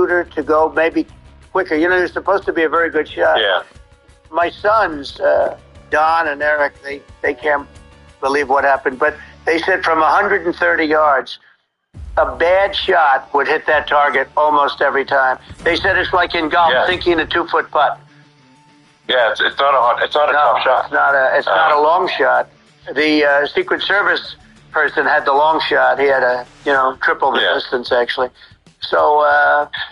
shooter to go maybe quicker. You know, you're supposed to be a very good shot. Yeah. My sons, Don and Eric, they can't believe what happened, but they said from 130 yards, a bad shot would hit that target almost every time. They said it's like in golf, sinking a 2-foot putt. Yeah, it's not a tough shot. It's not a long shot. The Secret Service person had the long shot. He had triple the distance actually. So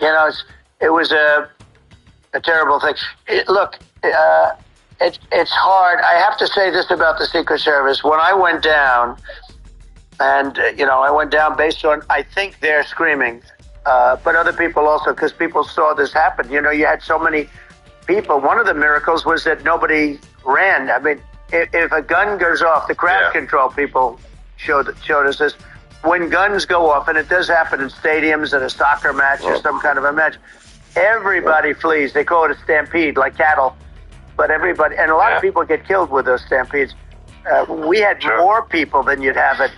it was a terrible thing. It's hard. I have to say this about the Secret Service. When I went down, and I went down based on, I think, their screaming, but other people also, because people saw this happen. You had so many people. One of the miracles was that nobody ran. I mean, if a gun goes off, the crowd control people showed us this. When guns go off, and it does happen in stadiums at a soccer match or some kind of a match, everybody flees. They call it a stampede, like cattle. But everybody, and a lot of people get killed with those stampedes. We had more people than you'd have at,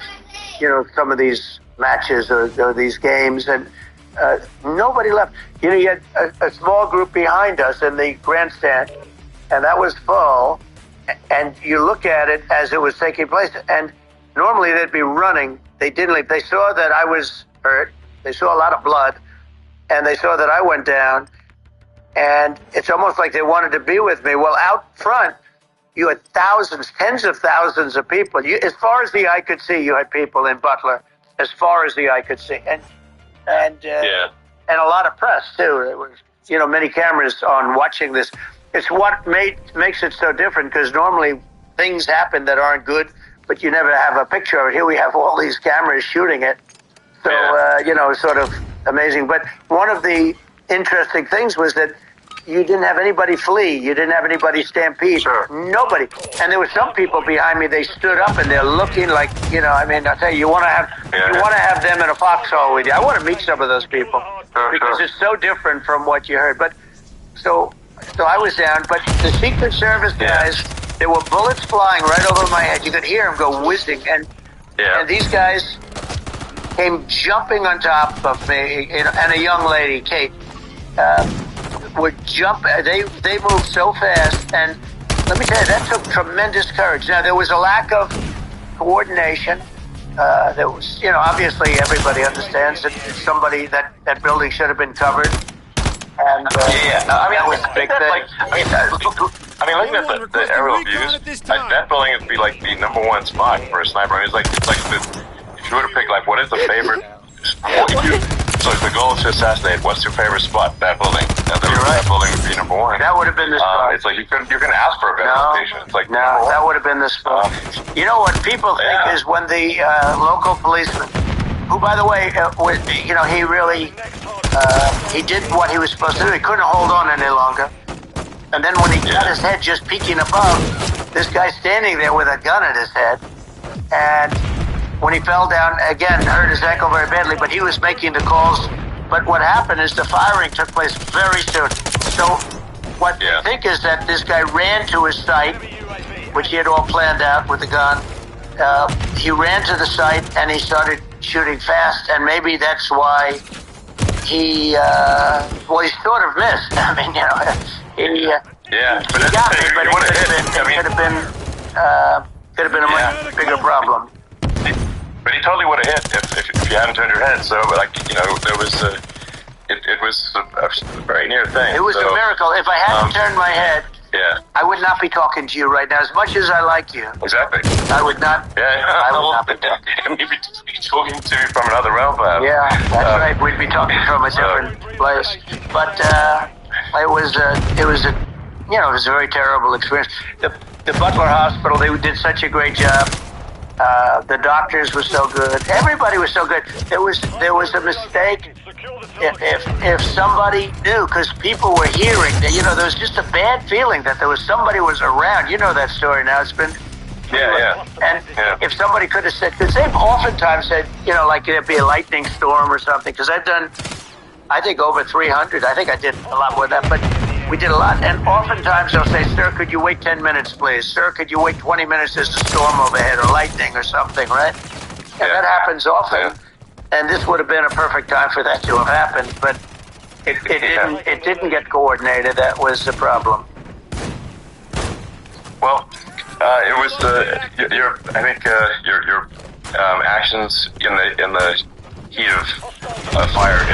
some of these matches or these games, and nobody left. You had a small group behind us in the grandstand, and that was full. And you look at it as it was taking place, and normally they'd be running. They didn't leave. They saw that I was hurt. They saw a lot of blood, and they saw that I went down. And it's almost like they wanted to be with me. Well, out front, you had thousands, tens of thousands of people. As far as the eye could see, you had people in Butler, as far as the eye could see. And a lot of press, too. There was, many cameras on watching this. It's what makes it so different, because normally things happen that aren't good, but you never have a picture of it. Here we have all these cameras shooting it. So, sort of amazing. But one of the interesting things was that you didn't have anybody flee. You didn't have anybody stampede. Sure. Nobody. And there were some people behind me. They stood up and they're looking like, I'll tell you, you want to have them in a foxhole with you. I want to meet some of those people because it's so different from what you heard. But so I was down. But the Secret Service guys, there were bullets flying right over my head. You could hear them go whizzing, and these guys came jumping on top of me, and a young lady, Kate. Would jump. They moved so fast, and let me tell you, that took tremendous courage. Now there was a lack of coordination. There was, obviously everybody understands that somebody that building should have been covered. And that was a big thing. Looking at the aerial views, that building would be like the number one spot for a sniper. I mean, if you were to pick what is the favorite sport. So if the goal is to assassinate, what's your favorite spot? That building. That building would be number one. That would have been the spot. It's like you're going to ask for a better location. It's like that would have been the spot. You know what people think is when the local policeman, who by the way, he really, he did what he was supposed to do. He couldn't hold on any longer. And then when he got his head just peeking above, this guy standing there with a gun at his head, and when he fell down, again, hurt his ankle very badly, but he was making the calls. But what happened is the firing took place very soon. So what they think is that this guy ran to his site, which he had all planned out with the gun. He ran to the site and he started shooting fast, and maybe that's why he sort of missed. I mean, he got me, but it could have been a much bigger problem. But he totally would have hit if you hadn't turned your head. So, there was it was a very near thing. It was a miracle. If I hadn't turned my head, I would not be talking to you right now. As much as I like you, exactly, I would not. I would not be talking. Maybe talking to you from another realm. Yeah, that's right. We'd be talking from a different place. But it was a very terrible experience. The Butler Hospital, they did such a great job. The doctors were so good. Everybody was so good. There was a mistake if somebody knew, because people were hearing. There was just a bad feeling that somebody was around. You know that story now. It's been And if somebody could have said, because they've oftentimes said, like there'd be a lightning storm or something. Because I've done, I think over 300. I think I did a lot more than that, but we did a lot. And oftentimes they'll say, sir, could you wait 10 minutes, please? Sir, could you wait 20 minutes? There's a storm overhead or lightning or something, right? And that happens often. And this would have been a perfect time for that to have happened. But It didn't get coordinated. That was the problem. Well, it was your actions in the heat of fire.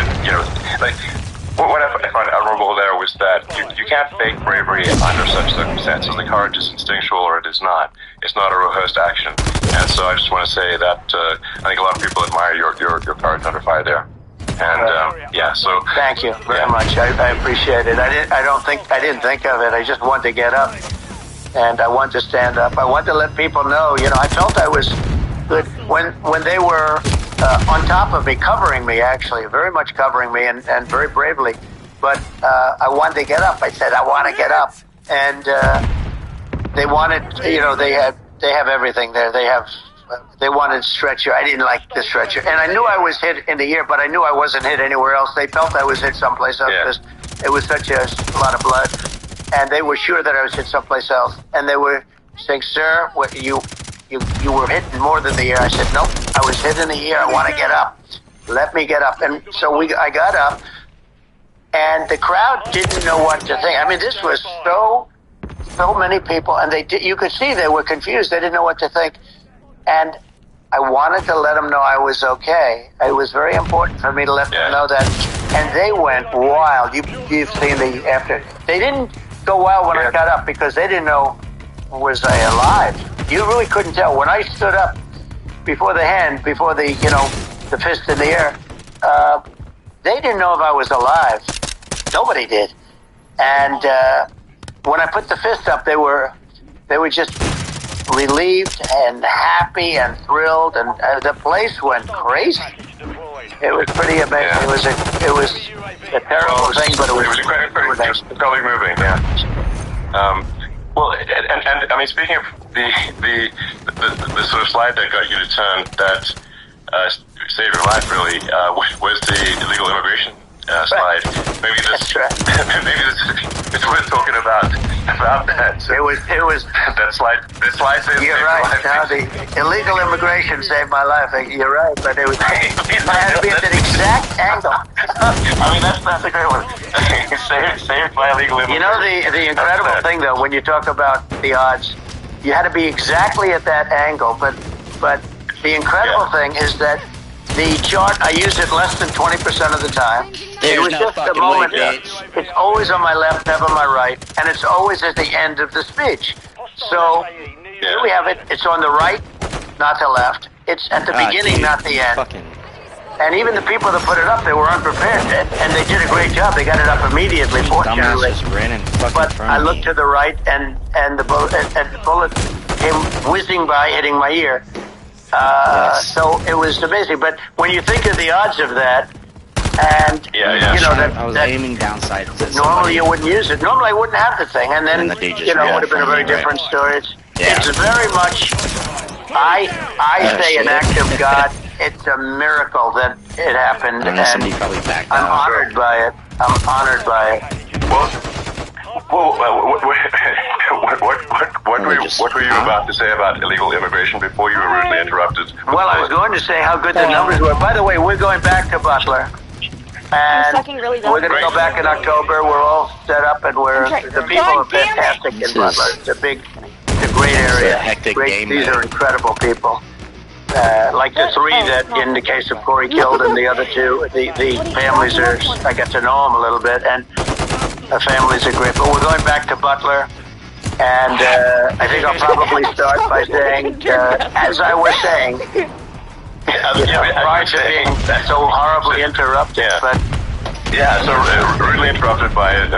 What I find admirable there was that you can't fake bravery under such circumstances. The courage is instinctual or it is not. It's not a rehearsed action. And so I just want to say that I think a lot of people admire your courage under fire there. And so thank you very much. I appreciate it. I didn't think of it. I just wanted to get up, and I wanted to stand up. I wanted to let people know. I felt I was good when they were on top of me, covering me, actually, very much covering me, and very bravely. But I wanted to get up. I said, I want to get up, and they wanted. They have everything there. They wanted stretcher. I didn't like the stretcher. And I knew I was hit in the ear, but I knew I wasn't hit anywhere else. They felt I was hit someplace else because it was such a lot of blood. And they were sure that I was hit someplace else. And they were saying, sir, you were hit more than the ear. I said, nope, I was hit in the ear. I want to get up. Let me get up. And so I got up, and the crowd didn't know what to think. I mean, this was so many people, and you could see they were confused. They didn't know what to think. And I wanted to let them know I was okay. It was very important for me to let them know that. And they went wild. You've seen the after. They didn't go wild when I got up because they didn't know, was I alive? You really couldn't tell. When I stood up before the fist in the air, they didn't know if I was alive. Nobody did. And when I put the fist up, they were just relieved and happy and thrilled, and the place went crazy. It was pretty amazing. Yeah. It was a terrible thing, but it was incredibly moving. Yeah. And I mean, speaking of the sort of slide that got you to turn, that saved your life really was the illegal immigration slide. Maybe this. Maybe it's worth talking about that. It was that slide. This slide saved You're right. Now the illegal immigration saved my life. You're right, but it was. I had to be at that exact angle. I mean, that's a great one. saved by illegal immigration. The incredible thing though, when you talk about the odds, you had to be exactly at that angle. But the incredible thing is that the chart, I used it less than 20% of the time. It was just a moment. It's always on my left, never my right, and it's always at the end of the speech. So here we have it. It's on the right, not the left. It's at the beginning, not the end. And even the people that put it up, they were unprepared, and they did a great job. They got it up immediately, fortunately. But I looked to the right, and the bullet came whizzing by, hitting my ear. So it was amazing. But when you think of the odds of that, and I was aiming downside. Normally you wouldn't use it. Normally I wouldn't have the thing, and then it would have been a very different story. It's very much. I say an act of God. It's a miracle that it happened, and I'm honored by it. I'm honored by it. What were you about to say about illegal immigration before you were rudely interrupted? Well, I was going to say how good the numbers were. By the way, we're going back to Butler. And we're going to go back in October. We're all set up, and the people are fantastic in Butler. It's a great area. These are incredible people. Like the three that, in the case of Corey, killed, and the other two, the families are. I got to know them a little bit, and the families are great. But we're going back to Butler, and I think I'll probably start by saying, as I was saying, prior to being so horribly interrupted, but so really interrupted by it.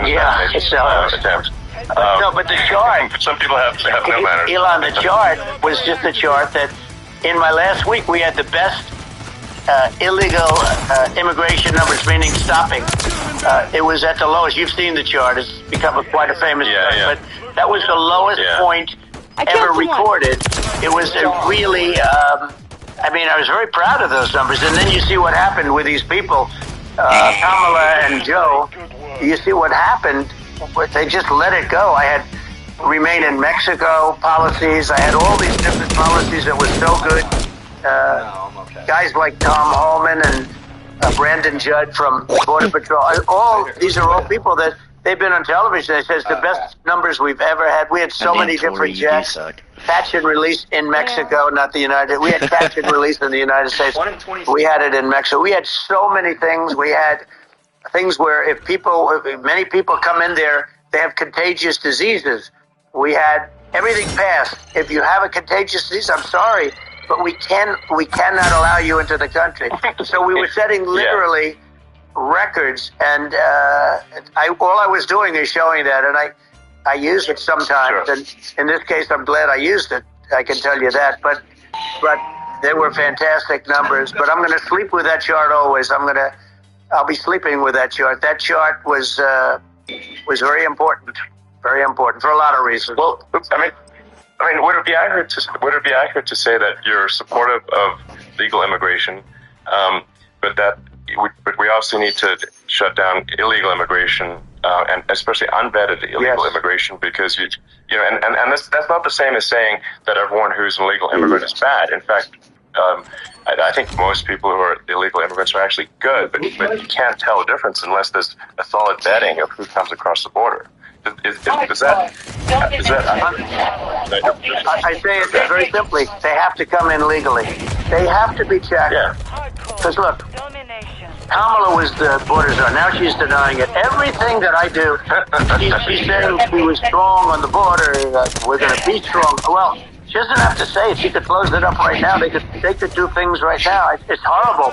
Attempt. No, but the chart. Some people have no manners. Elon, the chart was just a chart that. In my last week, we had the best illegal immigration numbers, meaning stopping. It was at the lowest. You've seen the chart. It's become quite a famous chart. But that was the lowest point ever recorded. It was a really, I was very proud of those numbers. And then you see what happened with these people, Kamala and Joe. You see what happened. They just let it go. I had Remain in Mexico policies. I had all these different policies that were so good. Guys like Tom Holman and Brandon Judd from Border Patrol. These are all people that they've been on television. They says the best numbers we've ever had. We had so many different jets. Catch and release in Mexico, not the United. We had catch and release in the United States. We had it in Mexico. We had so many things. We had things where if many people come in there, they have contagious diseases. We had everything passed. If you have a contagious disease, I'm sorry, but we cannot allow you into the country. So we were setting literally records, and all I was doing is showing that, and I use it sometimes. Sure. And in this case, I'm glad I used it. I can tell you that. But they were fantastic numbers. But I'm going to sleep with that chart always. I'll be sleeping with that chart. That chart was very important for a lot of reasons. Well, I mean, would it be accurate to say that you're supportive of legal immigration, but we also need to shut down illegal immigration, and especially unvetted illegal immigration, because and that's not the same as saying that everyone who's an illegal immigrant is bad. In fact, I think most people who are illegal immigrants are actually good, but you can't tell a difference unless there's a solid vetting of who comes across the border. I say it very simply. They have to come in legally. They have to be checked. Because look, Kamala was the border czar. Now she's denying it. Everything that I do, she's saying she was strong on the border. We're going to be strong. Well, she doesn't have to say it. She could close it up right now. They could do things right now. It's horrible.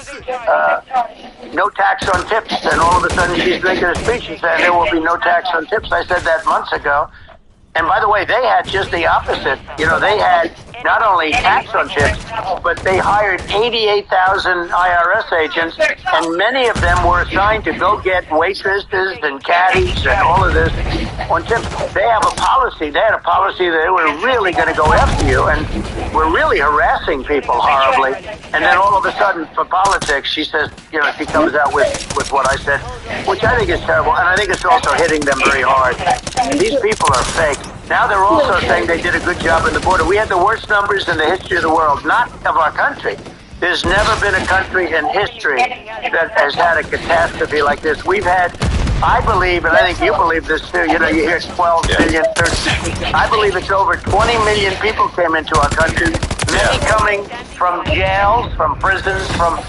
No tax on tips, and all of a sudden she's making a speech. She said there will be no tax on tips. I said that months ago. And by the way, they had just the opposite. They had not only tax on tips, but they hired 88,000 IRS agents, and many of them were assigned to go get waitresses and caddies and all of this on tips. They have a policy. They had a policy that they were really going to go after you, and we're really harassing people horribly. And then all of a sudden, for politics, she says, she comes out with what I said, which I think is terrible, and I think it's also hitting them very hard. These people are fake. Now they're also saying they did a good job in the border. We had the worst numbers in the history of the world, not of our country. There's never been a country in history that has had a catastrophe like this. We've had, I believe, and I think you believe this too, you hear 12 million, 13. I believe it's over 20 million people came into our country, many coming from jails, from prisons, from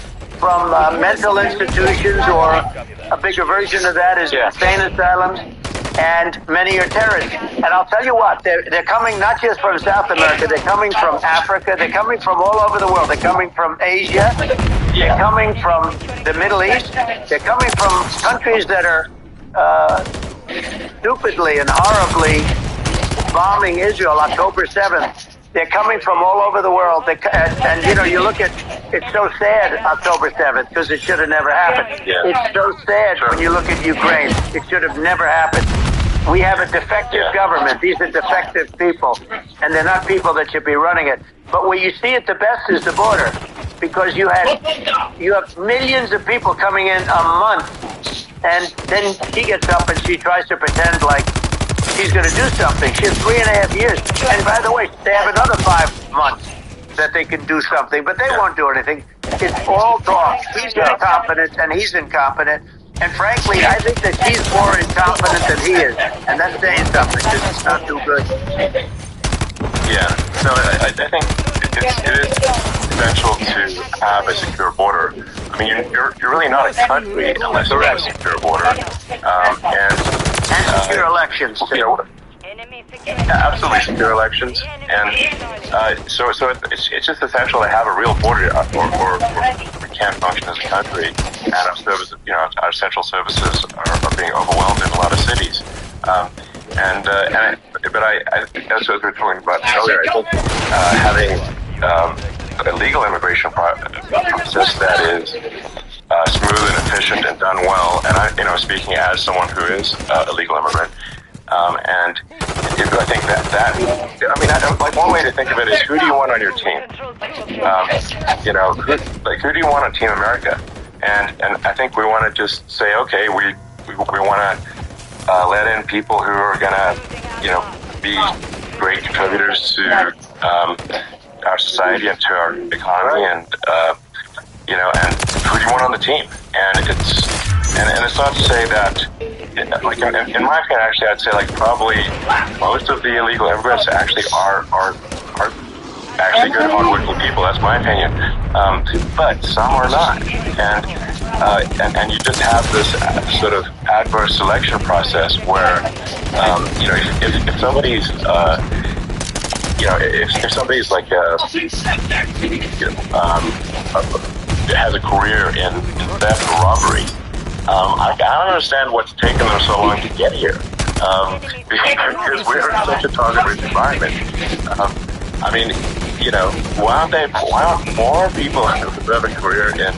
mental institutions, or a bigger version of that is insane asylums. And many are terrorists. And I'll tell you what, they're coming not just from South America, they're coming from Africa, they're coming from all over the world. They're coming from Asia, they're coming from the Middle East, they're coming from countries that are stupidly and horribly bombing Israel October 7th. They're coming from all over the world. And you look at, it's so sad October 7th, because it should have never happened. It's so sad when you look at Ukraine. It should have never happened. We have a defective government. These are defective people, and they're not people that should be running it. But where you see it the best is the border, because you have millions of people coming in a month, and then she gets up and she tries to pretend like she's going to do something. She has 3.5 years. And by the way, they have another 5 months that they can do something, but they won't do anything. It's all talk. She's incompetent, and he's incompetent. And frankly, I think that she's more incompetent than he is. And that's saying something, because it's not too good. Yeah. So I think it is essential to have a secure border. I mean, you're really not a country unless you have a secure border. And secure elections, too. Absolutely secure elections, and so it's just essential to have a real border, or we can't function as a country. And our services, our essential services are being overwhelmed in a lot of cities. But as we were talking about earlier, I think having a legal immigration process that is smooth and efficient and done well, and I, speaking as someone who is a legal immigrant. And I think like one way to think of it is, who do you want on your team? Who do you want on Team America? And I think we want to just say, okay, we want to let in people who are going to, be great contributors to our society and to our economy, and and who do you want on the team? and it's not to say that, like in my opinion, actually, I'd say like probably most of the illegal immigrants actually are actually good, hardworking people. That's my opinion. But some are not, and you just have this sort of adverse selection process where, if somebody's if somebody's like has a career in theft or robbery, I don't understand what's taken them so long to get here. Because we're in such a target-rich environment. I mean, why aren't more people who have a career in,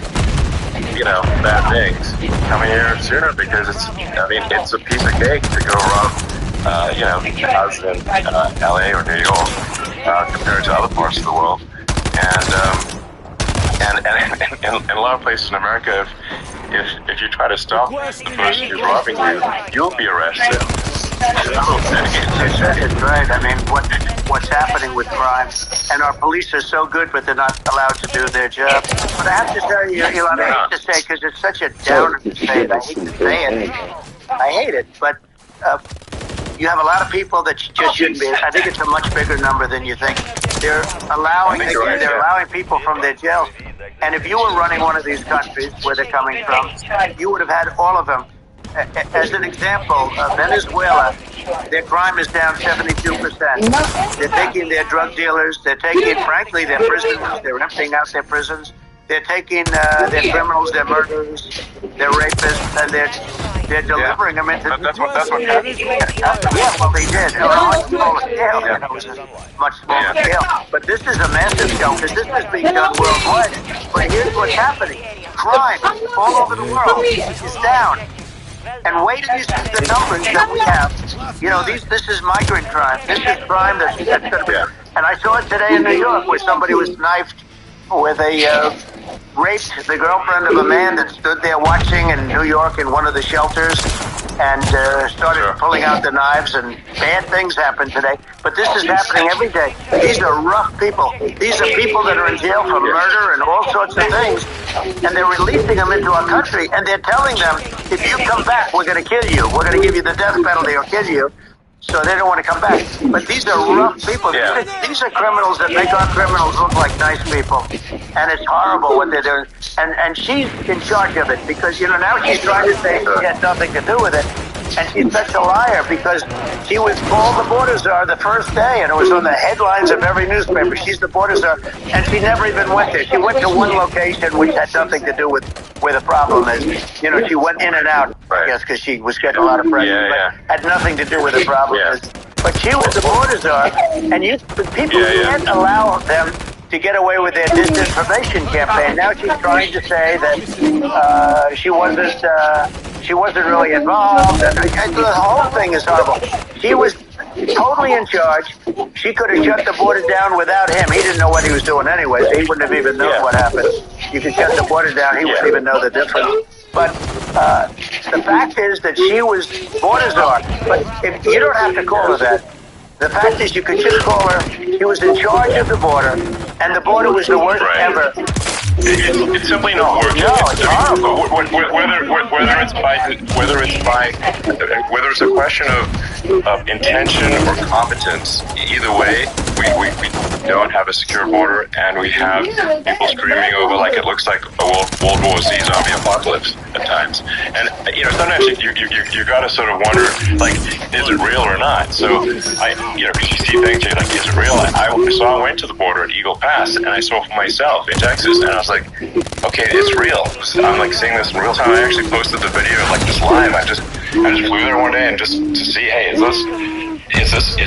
bad things coming here sooner? Because it's a piece of cake to go rob, houses in LA or New York compared to other parts of the world. And in a lot of places in America, if you try to stop the person who's robbing you, you'll be arrested. It's right. I mean, what's happening with crime, and our police are so good, but they're not allowed to do their job. But I have to tell you, Elon, I hate to say, because it's such a downer to say it. I hate to say it. I hate it, but you have a lot of people that just shouldn't be. I think it's a much bigger number than you think. They're allowing people from their jails. And if you were running one of these countries where they're coming from, you would have had all of them. As an example, Venezuela, their crime is down 72%. They're taking their drug dealers, they're taking, frankly, their prisoners, they're emptying out their prisons. They're taking their criminals, their murderers, their rapists, and they're delivering them into... That's what happened. Yeah, well, they did. On a much smaller scale. It was a much smaller scale. But this is a massive scale, because this is being done worldwide. But here's what's happening. Crime all over the world is down. And wait till you see the numbers that we have. This is migrant crime. This is crime that's going to be... And I saw it today in New York, where somebody was knifed with raped the girlfriend of a man that stood there watching in New York in one of the shelters, and started pulling out the knives, and bad things happen today. But this is happening every day. These are rough people. These are people that are in jail for murder and all sorts of things, and they're releasing them into our country, and they're telling them, if you come back, we're going to kill you. We're going to give you the death penalty or kill you. So they don't want to come back. But these are rough people. Yeah. These are criminals that make our criminals look like nice people. And it's horrible what they're doing. And she's in charge of it, because, now she's trying to say she had nothing to do with it. And she's such a liar, because she was called the border czar the first day, and it was on the headlines of every newspaper. She's the border czar, and she never even went there. She went to one location which had nothing to do with where the problem is. She went in and out, I guess, because she was getting a lot of pressure, but had nothing to do with the problem. But she was the border czar, and people can't allow them to get away with their disinformation campaign. Now she's trying to say that she wasn't really involved, and the whole thing is horrible. She was totally in charge. She could have shut the border down without him. He didn't know what he was doing anyway, so he wouldn't have even known what happened. You could shut the border down, he wouldn't even know the difference. But the fact is that she was border czar. But if you don't have to call her that. The fact is, you could just call her. She was in charge of the border, and the border was the worst ever. It's simply not working. No, it's horrible. Whether it's a question of intention or competence, either way, we don't have a secure border, and we have people screaming over like it looks like a World War Z zombie apocalypse at times. And sometimes you got to sort of wonder, like, is it real or not? So because you see things, you're like, is it real? I went to the border at Eagle Pass, and I saw for myself in Texas, and I was like, okay, it's real. I'm like seeing this in real time. I actually posted the video like this live. I just flew there one day and just to see, hey, is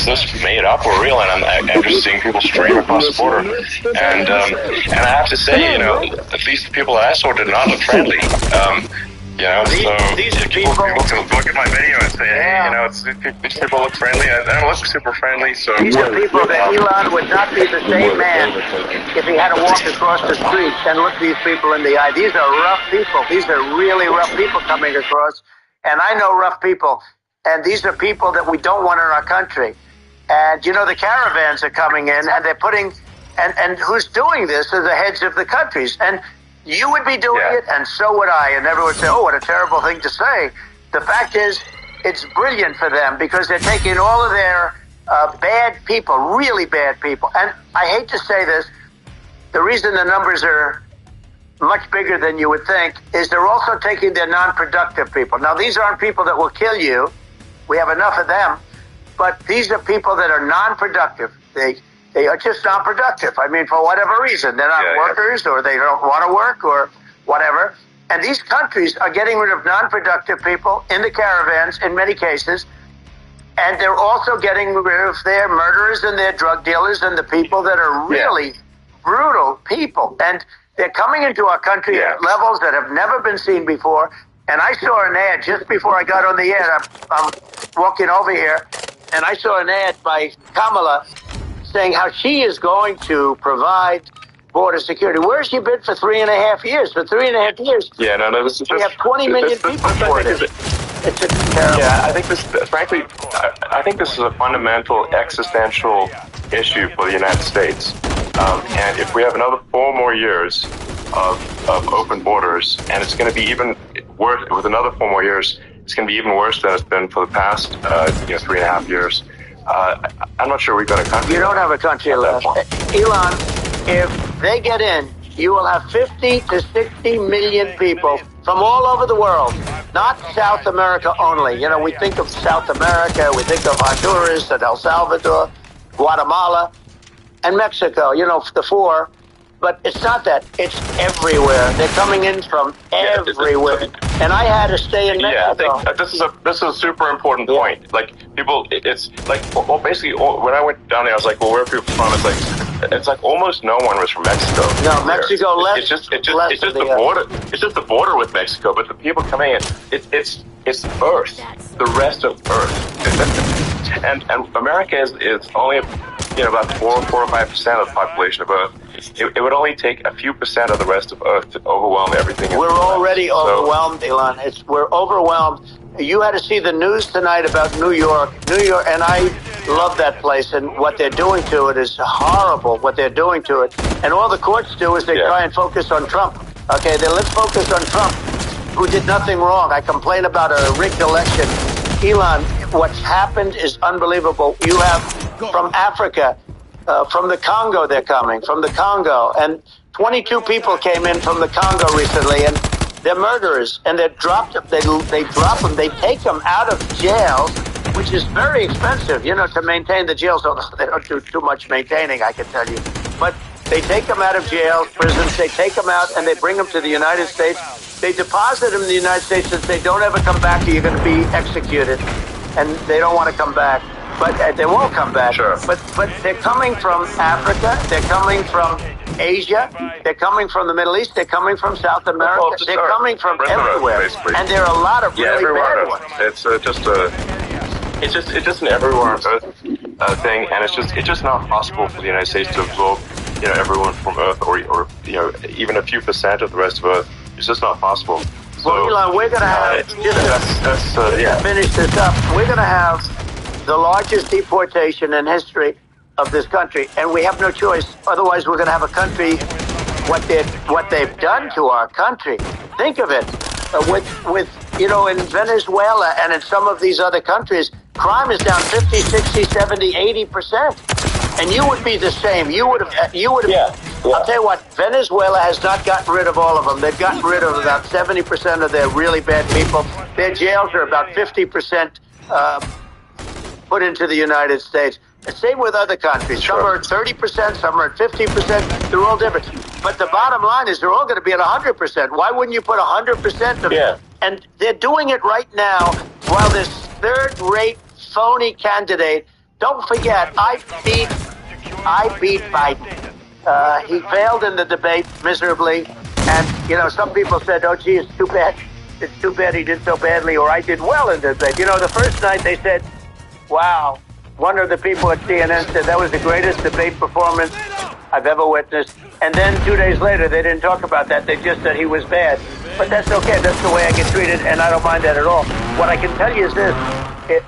this made up or real? And I'm just seeing people stream across the border. And I have to say, at least the people that I saw did not look friendly. These are people can look at my video and say, hey, these people look friendly. I don't look super friendly, so... These are people that Elon would not be the same man if he had to walk across the street and look these people in the eye. These are rough people. These are really rough people coming across. And I know rough people. And these are people that we don't want in our country. And, the caravans are coming in, and they're putting... And who's doing this are the heads of the countries. And You would be doing it, and so would I. And everyone would say, oh, what a terrible thing to say. The fact is, it's brilliant for them because they're taking all of their bad people, really bad people. And I hate to say this, the reason the numbers are much bigger than you would think is they're also taking their non-productive people. Now, these aren't people that will kill you. We have enough of them. But these are people that are non-productive. They are just non-productive. I mean, for whatever reason. They're not workers or they don't want to work or whatever. And these countries are getting rid of non-productive people in the caravans in many cases. And they're also getting rid of their murderers and their drug dealers and the people that are really brutal people. And they're coming into our country at levels that have never been seen before. And I saw an ad just before I got on the air. I'm walking over here, and I saw an ad by Kamala saying how she is going to provide border security. Where's she been for 3.5 years? For 3.5 years, this is just, we have 20 million people for this. It's a terrible. Yeah, I think this, frankly, I think this is a fundamental existential issue for the United States. And if we have another 4 more years of open borders, and it's going to be even worse with another 4 more years, it's going to be even worse than it's been for the past 3.5 years. I'm not sure we've got a country. You don't have a country left. Elon, if they get in, you will have 50 to 60 million people from all over the world, not South America only. You know, we think of South America, we think of Honduras and El Salvador, Guatemala, and Mexico, you know, the 4. But it's not that. It's everywhere. They're coming in from everywhere. And I had to stay in Mexico. Yeah, I think this is a super important point. Like, people, it's like, well, basically, when I went down there, I was like, well, where are people from? It's like almost no one was from Mexico. No, Mexico less. It's just the border. It's just the border with Mexico. But the people coming in, it's Earth, the rest of Earth, and America is only about 4 or 5% of the population of Earth. It would only take a few percent of the rest of Earth to overwhelm everything. We're already overwhelmed, Elon. We're overwhelmed. You had to see the news tonight about New York, and I love that place. And what they're doing to it is horrible. What they're doing to it, and all the courts do is they try and focus on Trump. Okay, let's focus on Trump, who did nothing wrong. I complain about a rigged election. Elon, what's happened is unbelievable. You have from Africa. From the Congo, they're coming, from the Congo. And 22 people came in from the Congo recently, and they're murderers. And they drop them. They drop them. They take them out of jails, which is very expensive, to maintain the jails. They don't do too much maintaining, I can tell you. But they take them out of jails, prisons. They take them out, and they bring them to the United States. They deposit them in the United States and say, don't ever come back or you're going to be executed. And they don't want to come back. But they won't come back. Sure. But they're coming from Africa. They're coming from Asia. They're coming from the Middle East. They're coming from South America. They're coming from everywhere. And there are a lot of really bad ones. It's just an everywhere on Earth thing, and it's just not possible for the United States to absorb everyone from Earth or even a few percent of the rest of Earth. It's just not possible. So, well, Elon, we're going to have finish this up. We're going to have the largest deportation in history of this country, and we have no choice. Otherwise, we're going to have a country. What they've done to our country. Think of it. In Venezuela and in some of these other countries, crime is down 50, 60, 70, 80%. And you would be the same. You would have. Yeah. I'll tell you what. Venezuela has not gotten rid of all of them. They've gotten rid of about 70% of their really bad people. Their jails are about 50%. Put into the United States. The same with other countries. Some are at 30%, some are at 50%. They're all different. But the bottom line is they're all going to be at 100%. Why wouldn't you put 100% of it? And they're doing it right now while this third-rate phony candidate, don't forget, I beat Biden. He failed in the debate miserably. And, some people said, oh, gee, it's too bad. It's too bad he did so badly, or I did well in the debate. The first night they said, wow. One of the people at CNN said that was the greatest debate performance I've ever witnessed. And then 2 days later, they didn't talk about that. They just said he was bad. But that's okay. That's the way I get treated, and I don't mind that at all. What I can tell you is this.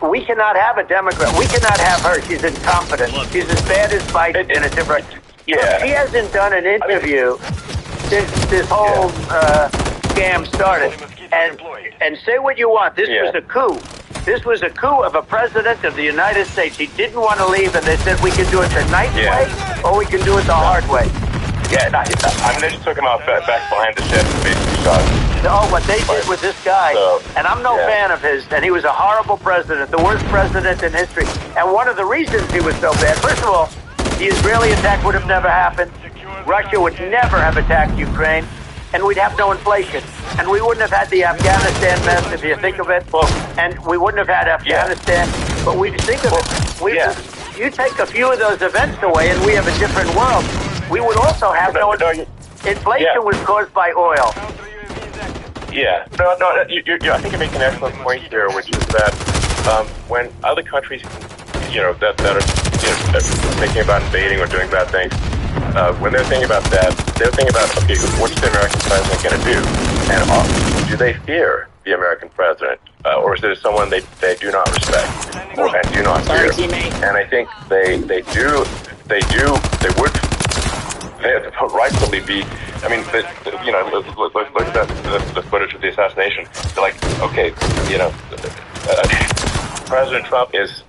We cannot have a Democrat. We cannot have her. She's incompetent. She's as bad as Biden in a different... Yeah. She hasn't done an interview this whole scam started. And say what you want, this was a coup. This was a coup of a president of the United States. He didn't want to leave, and they said we can do it the nice way, or we can do it the hard way. Yeah, I mean, they just took him out back behind the shed and basically shot him. No, what they did with this guy, and I'm no fan of his, and he was a horrible president, the worst president in history. And one of the reasons he was so bad, first of all, the Israeli attack would have never happened. Russia would never have attacked Ukraine, and we'd have no inflation. And we wouldn't have had the Afghanistan mess, if you think of it. And we wouldn't have had Afghanistan. But we think of it. You take a few of those events away, and we have a different world. We would also have inflation was caused by oil. Yeah. No, I think you make an excellent point here, which is that when other countries, that are thinking about invading or doing bad things, when they're thinking about that, they're thinking about, okay, what's the American president going to do? And do they fear the American president? Or is it someone they do not respect and do not fear? And I think they would rightfully be, I mean, look at the footage of the assassination. They're like, okay, President Trump is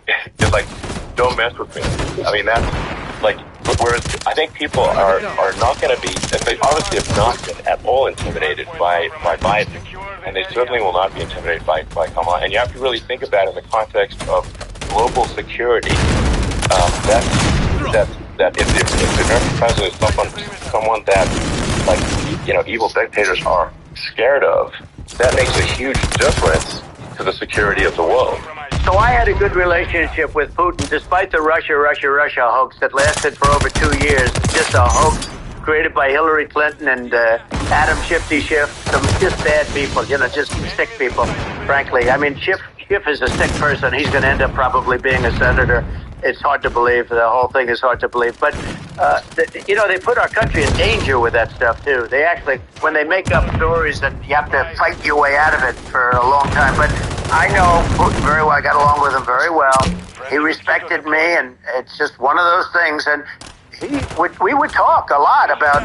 like, don't mess with me. I mean, that's like, whereas I think people are not going to be, they obviously have not been at all intimidated by Biden, and they certainly will not be intimidated by Kamala. And you have to really think of that in the context of global security. That if the American president is someone that, like, evil dictators are scared of, that makes a huge difference to the security of the world. So I had a good relationship with Putin, despite the Russia hoax that lasted for over 2 years. Just a hoax created by Hillary Clinton and Adam Shifty Schiff, some just bad people, just sick people, frankly. I mean, Schiff is a sick person. He's going to end up probably being a senator. It's hard to believe. The whole thing is hard to believe. But, they put our country in danger with that stuff, too. They actually, when they make up stories, and you have to fight your way out of it for a long time. But I know Putin very well. I got along with him very well. He respected me, and it's just one of those things. And we would talk a lot about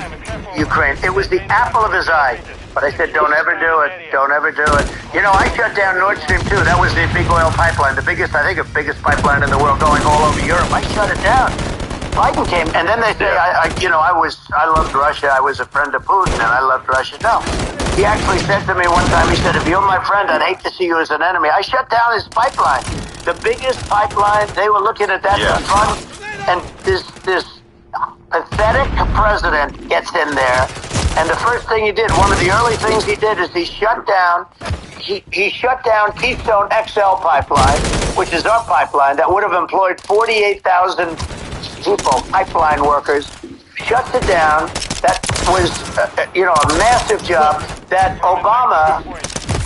Ukraine. It was the apple of his eye. But I said, don't ever do it. Don't ever do it. I shut down Nord Stream 2. That was the big oil pipeline, the biggest pipeline in the world going all over Europe. I shut it down. Biden came, and then they say, I loved Russia. I was a friend of Putin, and I loved Russia. No. He actually said to me one time, he said, if you're my friend, I'd hate to see you as an enemy. I shut down his pipeline. The biggest pipeline, they were looking at that for fun, and this pathetic president gets in there, and the first thing he did, one of the early things he did is he shut down Keystone XL pipeline, which is our pipeline, that would have employed 48,000 people, pipeline workers, shuts it down. That was, a massive job that Obama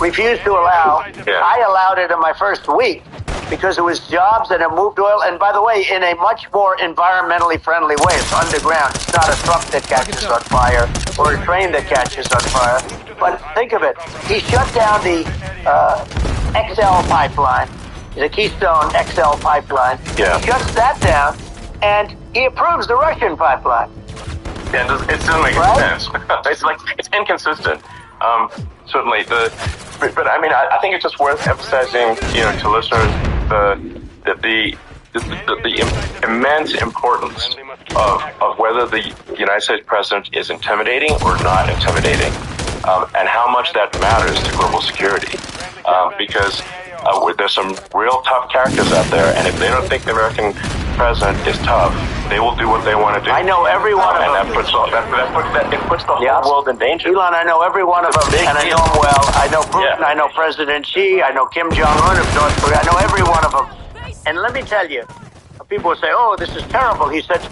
refused to allow. I allowed it in my first week because it was jobs and it moved oil. And by the way, in a much more environmentally friendly way. It's underground. It's not a truck that catches on fire or a train that catches on fire. But think of it. He shut down the XL pipeline, the Keystone XL pipeline. Yeah. He shuts that down, and he approves the Russian pipeline. Yeah, it doesn't make any sense. It's inconsistent. Certainly, but I mean, I think it's just worth emphasizing, to listeners, the immense importance of whether the United States president is intimidating or not intimidating, and how much that matters to global security. Because there's some real tough characters out there, and if they don't think the American president is tough, they will do what they want to do. I know every one of them. And it puts the whole world in danger. Elon, I know every one of them, and I know them well. I know Putin, I know President Xi, I know Kim Jong-un of North Korea. I know every one of them. And let me tell you, people will say, oh, this is terrible. He said,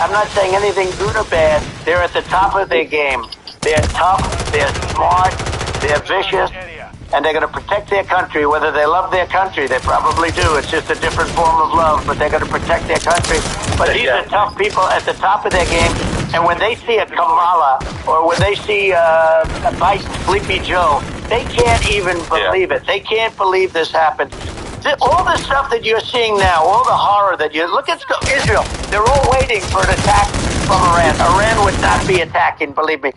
I'm not saying anything good or bad. They're at the top of their game. They're tough, they're smart, they're vicious, and they're going to protect their country. Whether they love their country, they probably do. It's just a different form of love, but they're going to protect their country. But these are tough people at the top of their game, and when they see a Kamala or when they see a Vice Sleepy Joe, they can't even believe it. They can't believe this happened. All the stuff that you're seeing now, all the horror that you look at Israel, they're all waiting for an attack from Iran. Iran would not be attacking, believe me.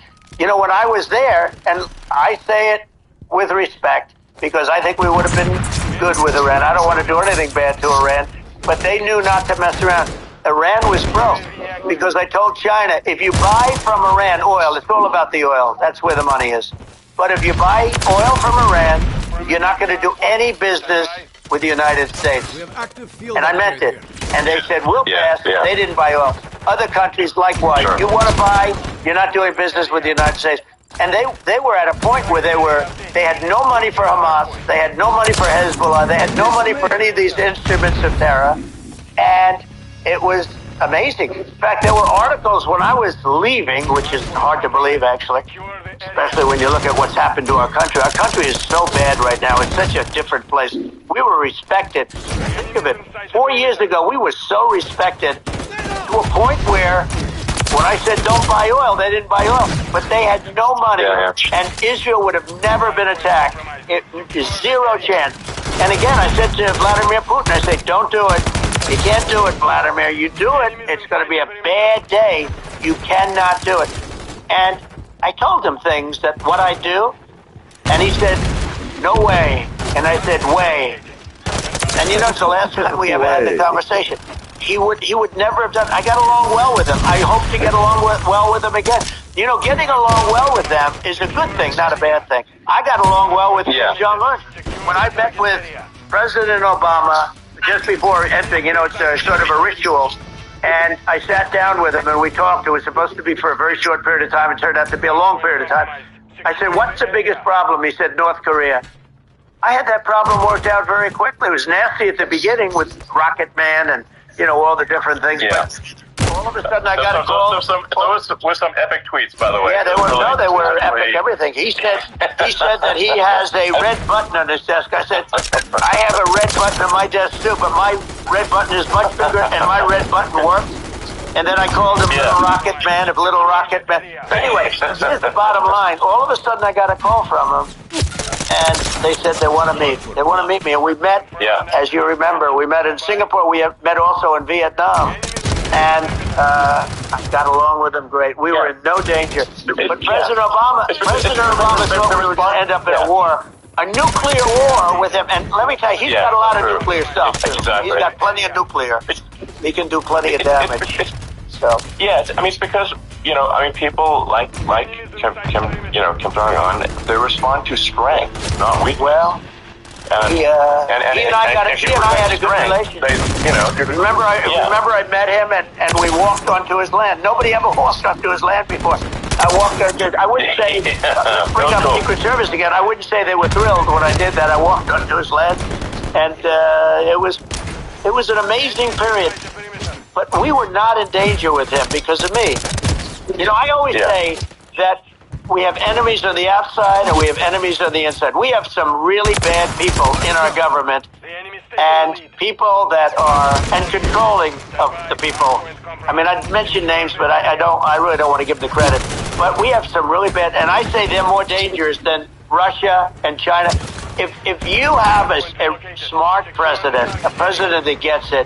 when I was there, and I say it with respect, because I think we would have been good with Iran. I don't want to do anything bad to Iran, but they knew not to mess around. Iran was broke because I told China, if you buy from Iran oil, it's all about the oil. That's where the money is. But if you buy oil from Iran, you're not going to do any business with the United States. And I meant it. And they said, we'll pass. They didn't buy oil. Other countries, likewise. You want to buy, you're not doing business with the United States. And they were at a point where they had no money for Hamas, they had no money for Hezbollah, they had no money for any of these instruments of terror, and it was amazing. In fact, there were articles when I was leaving, which is hard to believe actually, especially when you look at what's happened to our country. Our country is so bad right now. It's such a different place. We were respected. Think of it. 4 years ago, we were so respected to a point where when I said don't buy oil, they didn't buy oil. But they had no money, and Israel would have never been attacked. It is zero chance. And again, I said to Vladimir Putin, I said, don't do it. You can't do it, Vladimir. You do it, it's going to be a bad day. You cannot do it. And I told him things that what I do, and he said, no way. And I said, way. And it's the last time we ever had the conversation. He would never have done. I got along well with him. I hope to get along well with him again. Getting along well with them is a good thing, not a bad thing. I got along well with Kim Jong-un. When I met with President Obama just before entering, it's a sort of a ritual, and I sat down with him and we talked. It was supposed to be for a very short period of time. It turned out to be a long period of time. I said, what's the biggest problem? He said, North Korea. I had that problem worked out very quickly. It was nasty at the beginning with Rocket Man and all the different things. Yeah. But all of a sudden, I got a call. Those were some epic tweets, by the way. Yeah, they were epic. Everything. He said that he has a red button on his desk. I said, I have a red button on my desk too, but my red button is much bigger, and my red button works. And then I called him Little Rocket Man, Little Rocket Man. Anyway, here's the bottom line. All of a sudden, I got a call from him. And they said they want to meet. They want to meet me. And we met, as you remember, we met in Singapore. We met also in Vietnam. And I got along with them great. We were in no danger. But President Obama thought we were going to end up in a war. A nuclear war with him. And let me tell you, he's got a lot of nuclear stuff. Exactly. He's got plenty of nuclear. He can do plenty of damage. So. Yeah, it's because, people like Kim Jong-un, they respond to strength, not weakness. Well, he and I had a good relationship. Remember I met him and we walked onto his land. Nobody ever walked onto his land before. I walked onto. I wouldn't say bring up Secret Service again. I wouldn't say they were thrilled when I did that. I walked onto his land, and it was an amazing period. But we were not in danger with him because of me. I always say that we have enemies on the outside and we have enemies on the inside. We have some really bad people in our government and people that are controlling of the people. I mean, I'd mention names, but I really don't want to give them the credit. But we have some really bad, and I say they're more dangerous than Russia and China. If you have a smart president, a president that gets it,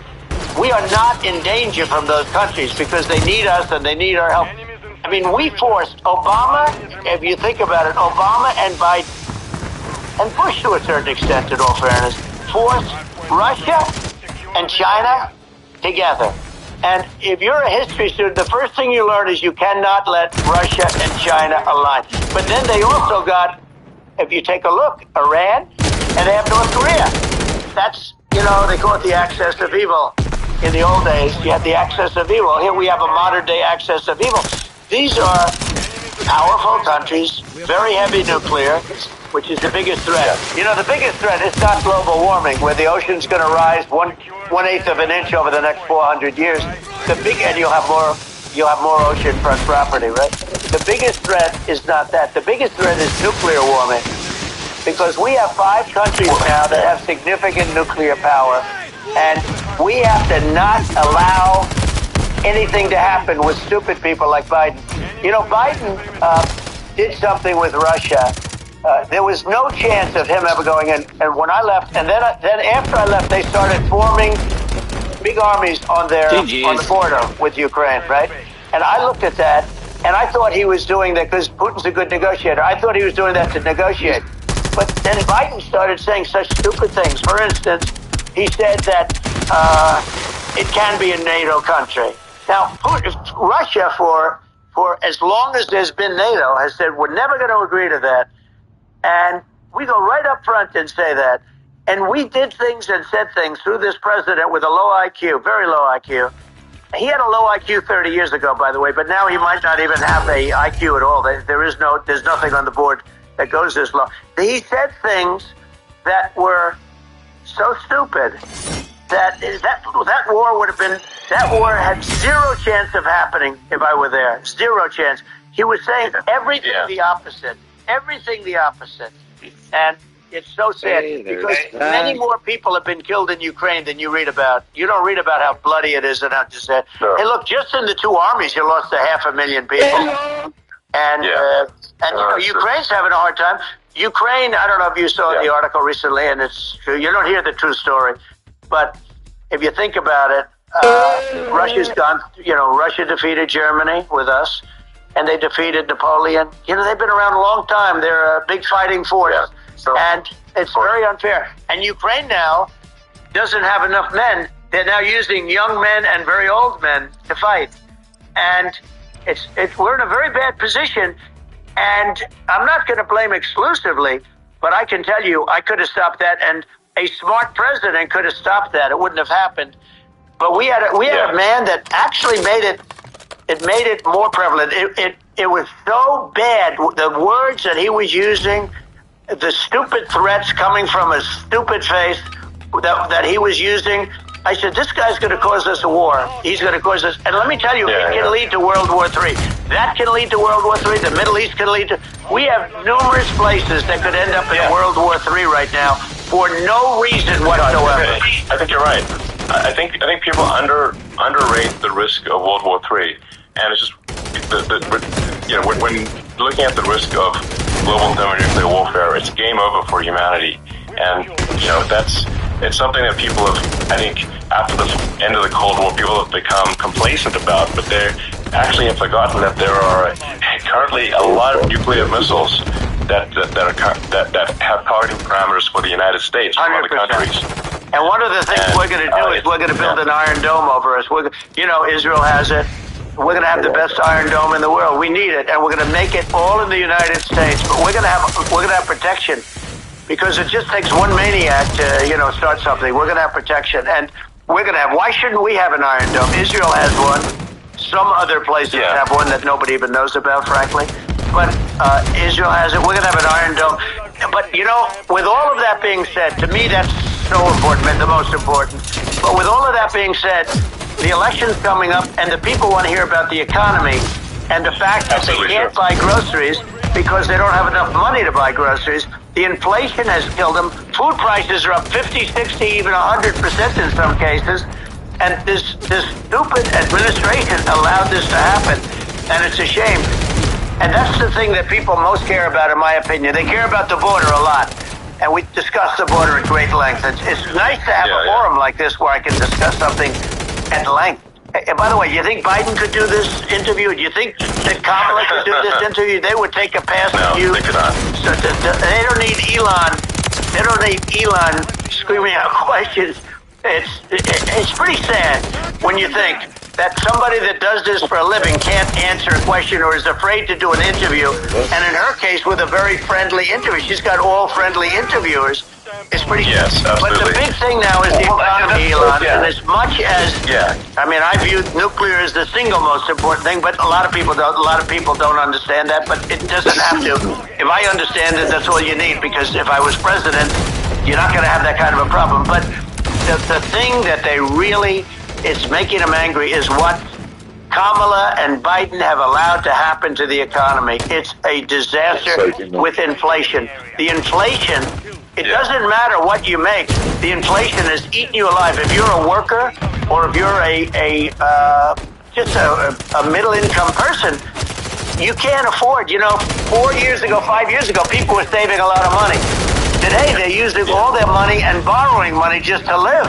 we are not in danger from those countries because they need us and they need our help. I mean, we forced Obama, if you think about it, Obama and Biden, and Bush to a certain extent, in all fairness, forced Russia and China together. And if you're a history student, the first thing you learn is you cannot let Russia and China align. But then they also got, if you take a look, Iran, and they have North Korea. That's, they call it the axis of evil. In the old days, you had the axis of evil. Here we have a modern-day axis of evil. These are powerful countries, very heavy nuclear, which is the biggest threat. The biggest threat is not global warming, where the ocean's going to rise 1/8 of an inch over the next 400 years. And you'll have more oceanfront property, right? The biggest threat is not that. The biggest threat is nuclear warming, because we have 5 countries now that have significant nuclear power, and we have to not allow anything to happen with stupid people like Biden. Biden did something with Russia. There was no chance of him ever going in. And when I left, and then after I left, they started forming big armies on the border with Ukraine, right? And I looked at that, And I thought he was doing that because Putin's a good negotiator. I thought he was doing that to negotiate. But then Biden started saying such stupid things. For instance, he said that it can be a NATO country. Now, Russia, for as long as there's been NATO, has said we're never going to agree to that. And we go right up front and say that. And we did things and said things through this president with a low IQ, very low IQ. He had a low IQ 30 years ago, by the way, but now he might not even have a IQ at all. There's nothing on the board that goes this low. He said things that were so stupid that war would have been, that war had zero chance of happening if I were there. Zero chance. He was saying everything the opposite. Everything the opposite. And it's so sad because many more people have been killed in Ukraine than you read about. You don't read about how bloody it is and how just sad. Sure. Hey, look, just in the two armies, you lost 500,000 people. And Ukraine's having a hard time. Ukraine, I don't know if you saw the article recently, and it's true. You don't hear the true story. But if you think about it, Russia's gone, Russia defeated Germany with us, and they defeated Napoleon. They've been around a long time. They're a big fighting force. Yeah. And it's very unfair. And Ukraine now doesn't have enough men. They're now using young men and very old men to fight. And we're in a very bad position. And I'm not going to blame exclusively, but I can tell you I could have stopped that. And a smart president could have stopped that. It wouldn't have happened. But we had a man that actually made it more prevalent. It was so bad. The words that he was using, the stupid threats coming from a stupid face that he was using. I said, this guy's going to cause us a war. He's going to cause us. And let me tell you, it can lead to World War III. That can lead to World War III. The Middle East can lead to. We have numerous places that could end up in World War III right now for no reason whatsoever. I think you're right. I think people underrate the risk of World War III. And it's just, when looking at the risk of global thermonuclear warfare, it's game over for humanity. And, it's something that people have, I think, after the end of the Cold War, people have become complacent about, but they actually have forgotten that there are currently a lot of nuclear missiles that have targeting parameters for the United States from other countries. And one of the things we're going to do is we're going to build an Iron Dome over us. Israel has it. We're going to have the best Iron Dome in the world. We need it, and we're going to make it all in the United States. But we're going to have protection, because it just takes one maniac to start something. We're going to have protection, and we're going to have. Why shouldn't we have an Iron Dome? Israel has one. Some other places have one that nobody even knows about, frankly. But Israel has it. We're going to have an Iron Dome. But with all of that being said, to me that's so important, and the most important. But with all of that being said, the election's coming up, and the people want to hear about the economy and the fact that they can't buy groceries because they don't have enough money to buy groceries. The inflation has killed them. Food prices are up 50, 60, even 100% in some cases. And this stupid administration allowed this to happen, and it's a shame. And that's the thing that people most care about, in my opinion. They care about the border a lot, and we discuss the border at great length. It's nice to have a forum like this where I can discuss something at length. And by the way, you think Biden could do this interview? Do you think that Kamala could do this interview? They would take a pass on you. They could not. So they don't need Elon. They don't need Elon screaming out questions. It's pretty sad when you think that somebody that does this for a living can't answer a question or is afraid to do an interview. And in her case, with a very friendly interview, she's got all friendly interviewers. It's pretty. Yes, absolutely. But the big thing now is the economy, Elon. And as much as I view nuclear as the single most important thing, but a lot of people don't understand that. But it doesn't have to. If I understand it, that's all you need. Because if I was president, you're not going to have that kind of a problem. But the thing that they really is making them angry is what Kamala and Biden have allowed to happen to the economy. It's a disaster with inflation. The inflation. It doesn't matter what you make. The inflation has eaten you alive. If you're a worker or if you're just a middle-income person, you can't afford. 5 years ago, people were saving a lot of money. Today, they're using all their money and borrowing money just to live.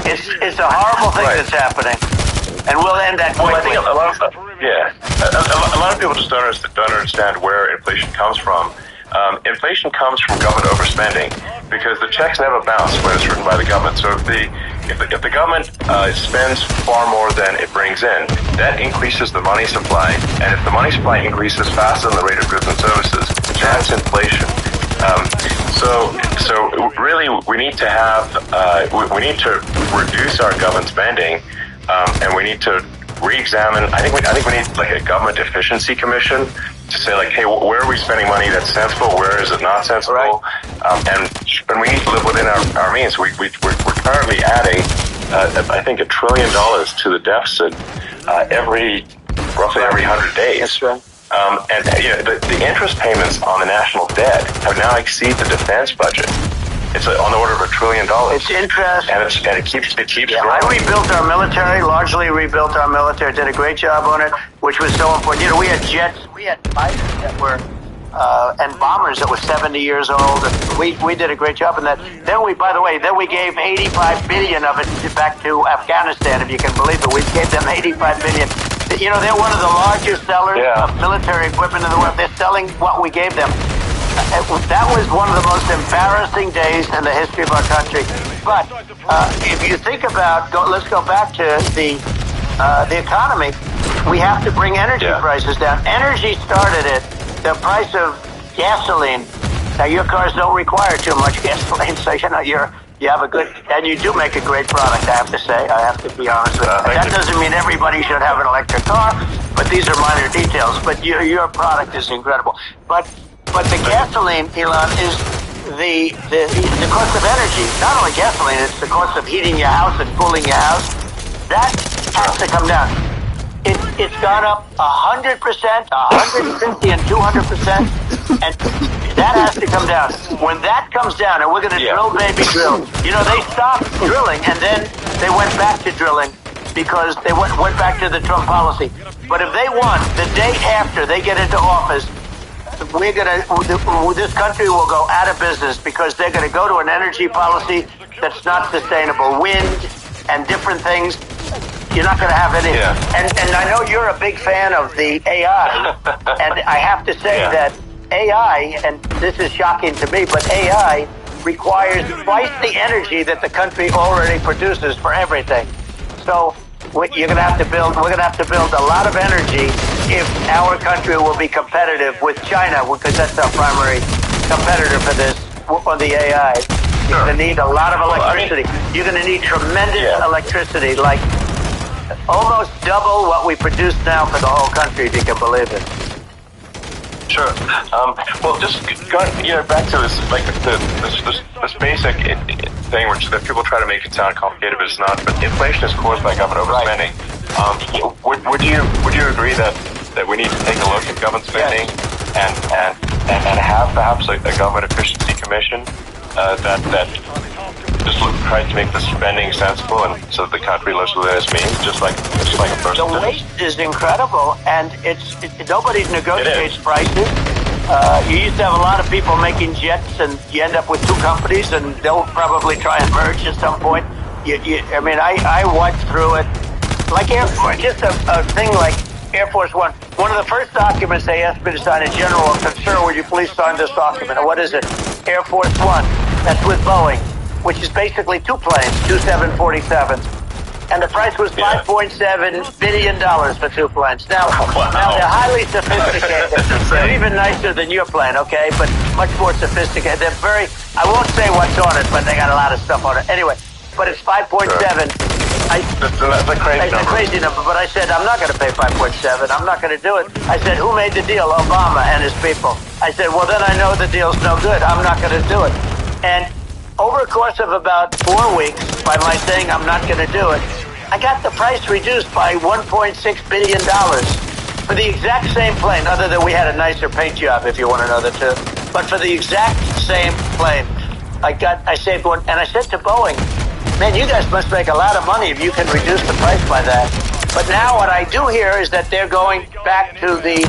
It's a horrible thing that's happening. And we'll end that quickly. I think a lot of stuff. Yeah, a lot of people just don't understand where inflation comes from. Inflation comes from government overspending because the checks never bounce when it's written by the government. So if the government spends far more than it brings in, that increases the money supply, and if the money supply increases faster than the rate of goods and services, that's inflation. So really, we need to have we need to reduce our government spending, and we need to re-examine. I think we need like a government efficiency commission to say like, hey, where are we spending money that's sensible? Where is it not sensible? Right. And we need to live within our means. We're currently adding, I think, $1 trillion to the deficit roughly every 100 days. That's right. And the interest payments on the national debt have now exceeded the defense budget. It's on the order of $1 trillion. It's interest, and it keeps growing. I rebuilt our military, largely rebuilt our military. Did a great job on it, which was so important. We had jets, we had fighters that were and bombers that were 70 years old. And we did a great job in that. Then we gave 85 billion of it back to Afghanistan, if you can believe it. We gave them 85 billion. They're one of the largest sellers of military equipment in the world. They're selling what we gave them. That was one of the most embarrassing days in the history of our country. But if you think about, let's go back to the economy. We have to bring energy prices down. Energy started at the price of gasoline. Now your cars don't require too much gasoline, so you have a good, and you do make a great product. I have to say, I have to be honest with you. That doesn't mean everybody should have an electric car, but these are minor details. But your product is incredible. But the gasoline, Elon, is the cost of energy. Not only gasoline, it's the cost of heating your house and cooling your house. That has to come down. It's gone up 100%, 150, and 200%, and that has to come down. When that comes down, and we're going to drill, baby, drill. They stopped drilling, and then they went back to drilling because they went back to the Trump policy. But if they won, the day after they get into office, this country will go out of business because they're going to go to an energy policy that's not sustainable. Wind and different things. You're not going to have any. Yeah. And I know you're a big fan of the AI, and I have to say that AI, and this is shocking to me, but AI requires twice the energy that the country already produces for everything. So you're going to have to build. We're going to have to build a lot of energy if our country will be competitive with China, because that's our primary competitor for this on the AI. You're going to need a lot of electricity. You're going to need tremendous electricity, like almost double what we produce now for the whole country, if you can believe it. Sure. Well, just going back to this, like this basic thing, which that people try to make it sound complicated, but it's not. But inflation is caused by government overspending. Right. Would you agree that we need to take a look at government spending and have perhaps a government efficiency commission that just try to make the spending sensible and so that the country lives within its means, just like a person. The waste is incredible, and nobody negotiates prices. You used to have a lot of people making jets, and you end up with two companies, and they'll probably try and merge at some point. I watched through it, like Air Force, just a thing like Air Force One. One of the first documents they asked me to sign, a general, sir, would you please sign this document? And what is it? Air Force One. That's with Boeing, which is basically two planes, two 747s. And the price was $5.7 billion for two planes. Now they're highly sophisticated. They're even nicer than your plane, okay? But much more sophisticated. They're very, I won't say what's on it, but they got a lot of stuff on it. Anyway, but it's 5.7. That's a crazy number. But I said, I'm not going to pay 5.7. I'm not going to do it. I said, who made the deal? Obama and his people. I said, well, then I know the deal's no good. I'm not going to do it. And over a course of about 4 weeks, by my saying I'm not going to do it, I got the price reduced by $1.6 billion for the exact same plane, other than we had a nicer paint job, if you want to know the truth. But for the exact same plane, I saved one. And I said to Boeing, man, you guys must make a lot of money if you can reduce the price by that. But now what I do hear is that they're going back to the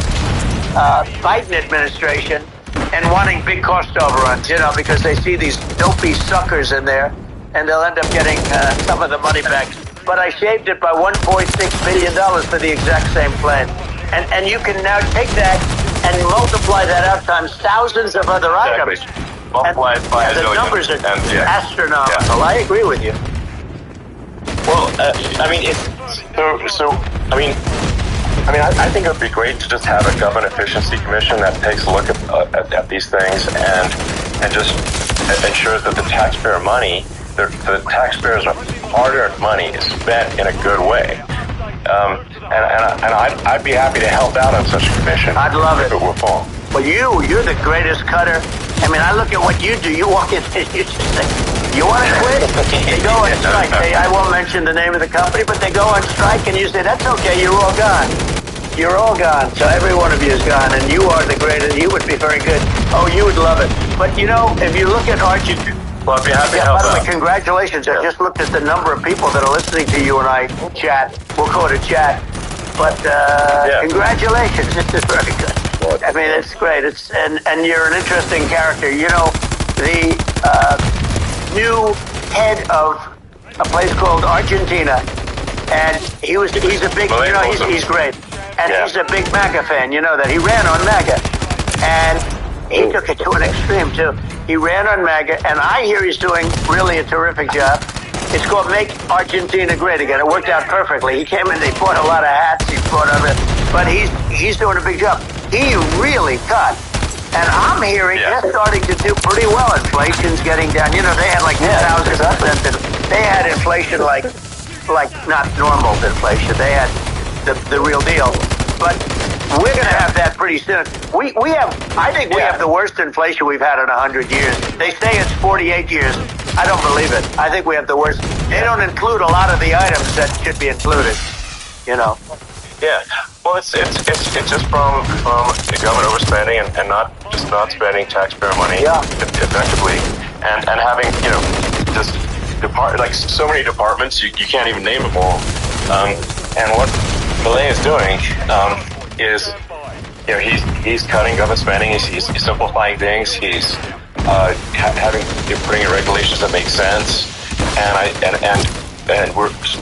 Biden administration and wanting big cost overruns, because they see these dopey suckers in there, and they'll end up getting some of the money back. But I shaved it by $1.6 billion for the exact same plane. And you can now take that and multiply that out times thousands of other items. Multiply it by the numbers are astronomical. I agree with you. Well, I mean, I think it would be great to just have a government efficiency commission that takes a look at these things and just ensures that the taxpayer money, the taxpayers' hard-earned money, is spent in a good way. And I'd be happy to help out on such a commission. I'd love it. If it were full. Well, you're the greatest cutter. I mean, I look at what you do. You walk in and you just say, you want to quit? They go on strike. I won't mention the name of the company, but they go on strike and you say, that's okay, you're all gone. You're all gone. So every one of you is gone, and you are the greatest. You would be very good. Oh, you would love it. But, you know, if you look at Argentina... Well, I'd be happy to help by the way, out. congratulations. I just looked at the number of people that are listening to you and I chat. We'll call it a chat. But congratulations. This is very good. I mean, it's great. And you're an interesting character. You know, the new head of a place called Argentina, and he's a big, you know, he's great. And he's a big MAGA fan. You know that. He ran on MAGA. And he took it to an extreme, too. He ran on MAGA, and I hear he's doing really a terrific job. It's called Make Argentina Great Again. It worked out perfectly. He came in, they bought a lot of hats, he bought other, but he's doing a big job. He really cut. And I'm hearing they're starting to do pretty well. Inflation's getting down. You know, they had like 2,000%. They had inflation like not normal inflation. They had the real deal. But we're going to have that pretty soon. I think we have the worst inflation we've had in 100 years. They say it's 48 years. I don't believe it. I think we have the worst. They don't include a lot of the items that should be included, you know. Yeah. Well, it's just from the government overspending and not spending taxpayer money effectively, and having, you know, just like so many departments you can't even name them all. And what Milei is doing is, you know, he's cutting government spending. He's simplifying things. He's putting in regulations that make sense. And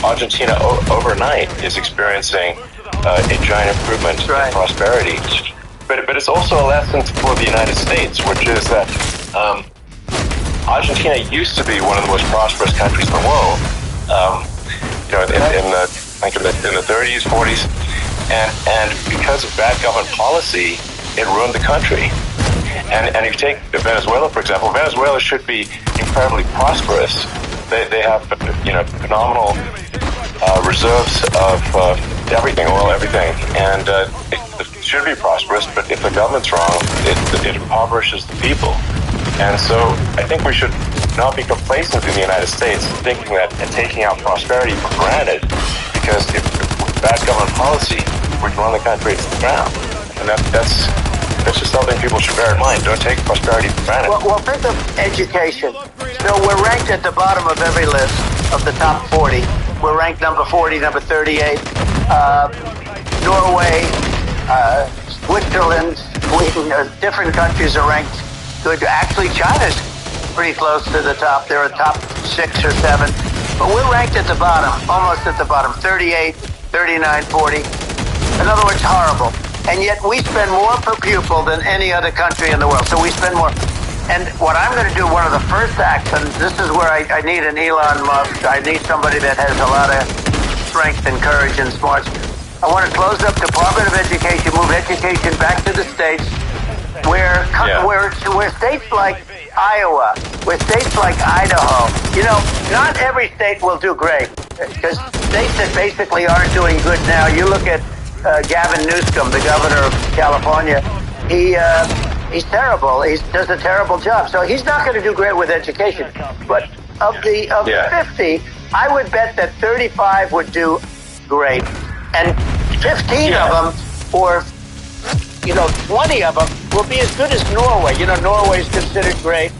Argentina overnight is experiencing a giant improvement in prosperity. But it's also a lesson for the United States, which is that Argentina used to be one of the most prosperous countries in the world. You know, in the 30s, 40s, and because of bad government policy, it ruined the country. And if you take Venezuela, for example, Venezuela should be incredibly prosperous. They have, you know, phenomenal reserves of everything, oil, everything, and it should be prosperous. But if the government's wrong, it impoverishes the people. And so I think we should not be complacent in the United States, thinking that and taking out prosperity for granted, because if with bad government policy, we can run the country to the ground. And that's just something people should bear in mind. Don't take prosperity for granted. Well, think of education. So we're ranked at the bottom of every list of the top 40. We're ranked number 40, number 38. Norway, Switzerland, Sweden, different countries are ranked good. Actually, China's pretty close to the top. They're a top 6 or 7. But we're ranked at the bottom, almost at the bottom, 38, 39, 40. In other words, horrible. And yet we spend more per pupil than any other country in the world. So we spend more. And what I'm going to do, one of the first acts, and this is where I need an Elon Musk. I need somebody that has a lot of strength and courage and smarts. I want to close up Department of Education, move education back to the states, where states like Iowa, where states like Idaho, you know, not every state will do great, because states that basically aren't doing good now, you look at Gavin Newsom, the governor of California, he's terrible. He does a terrible job. So he's not going to do great with education. But of the 50, I would bet that 35 would do great. And 15 of them, or, you know, 20 of them will be as good as Norway. You know, Norway's considered great.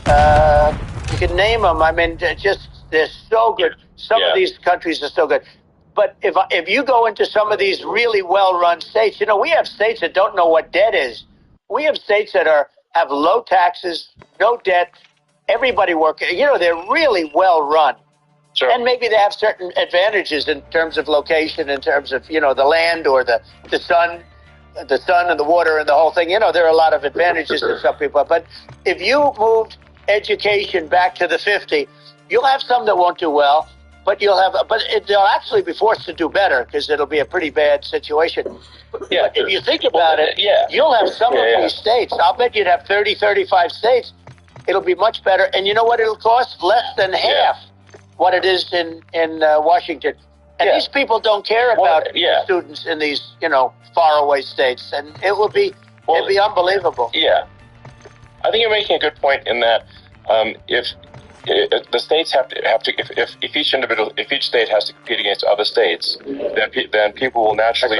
You can name them. I mean, they're so good. Some of these countries are so good. But if you go into some of these really well-run states, you know, we have states that don't know what debt is. We have states that have low taxes, no debt, everybody working. You know, they're really well-run. Sure. And maybe they have certain advantages in terms of location, in terms of, the land or the sun and the water and the whole thing. There are a lot of advantages to some people. But if you moved education back to the 50, you'll have some that won't do well, but they'll actually be forced to do better because it'll be a pretty bad situation. Yeah. But if you think about it, you'll have some of these states. I'll bet you'd have 30, 35 states. It'll be much better. And you know what it'll cost? Less than half what it is in Washington. And these people don't care about students in these, faraway states. And it'd be unbelievable. Yeah. I think you're making a good point in that if the states have to if each state has to compete against other states, then people will naturally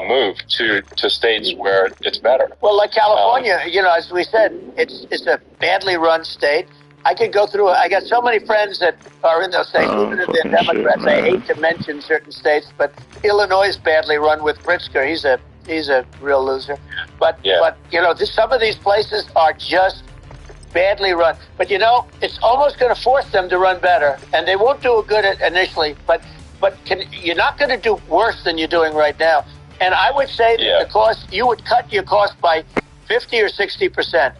move to states where it's better. Well, like California, as we said, it's a badly run state. I could go through. I got so many friends that are in those states, even if they're Democrats. I hate to mention certain states, but Illinois is badly run with Pritzker. He's a real loser. But some of these places are just badly run. But it's almost going to force them to run better, and they won't do it good initially. But you're not going to do worse than you're doing right now. And I would say that the cost, you would cut your cost by 50 or 60%.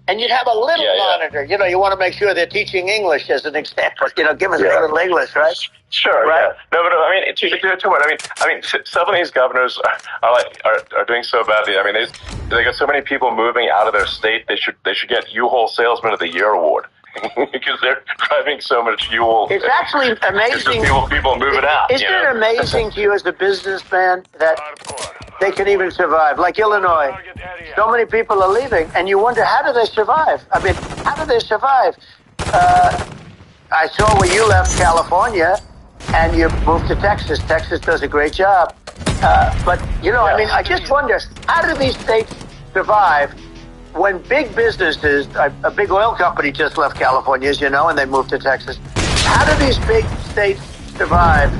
And you'd have a little monitor. You want to make sure they're teaching English as an example. Give us a little English, right? Sure. Right? Yeah. No, but I mean, to what? I mean, some of these governors are doing so badly. I mean, they got so many people moving out of their state. They should get U-Haul Salesman of the Year award because they're driving so much U-Haul. It's actually amazing. People moving out. Isn't it amazing to you as a businessman that they can even survive? Like Illinois, so many people are leaving, and you wonder, how do they survive? I mean, how do they survive? I saw where you left California, and you moved to Texas. Texas does a great job. But, I mean, I just wonder, how do these states survive when big businesses, a big oil company just left California, as you know, and they moved to Texas. How do these big states survive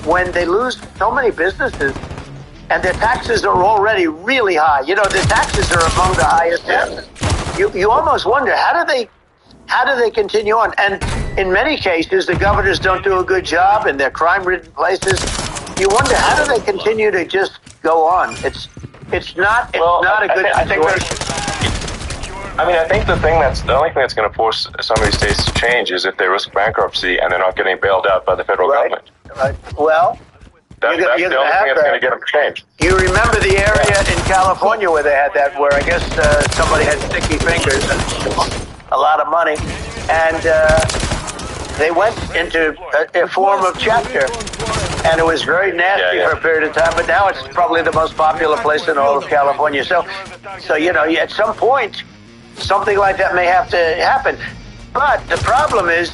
when they lose so many businesses and their taxes are already really high? Their taxes are among the highest taxes. You almost wonder, how do they continue on? And in many cases, the governors don't do a good job in their crime-ridden places. You wonder, how do they continue to just go on? It's not a good situation. I think the only thing that's going to force some of these states to change is if they risk bankruptcy and they're not getting bailed out by the federal government. Right. Well, that's the only thing that's going to get them to change. You remember the area in California where they had that, where I guess somebody had sticky fingers and a lot of money, and they went into a form of chapter, and it was very nasty for a period of time, but now it's probably the most popular place in all of California. So at some point, something like that may have to happen. But the problem is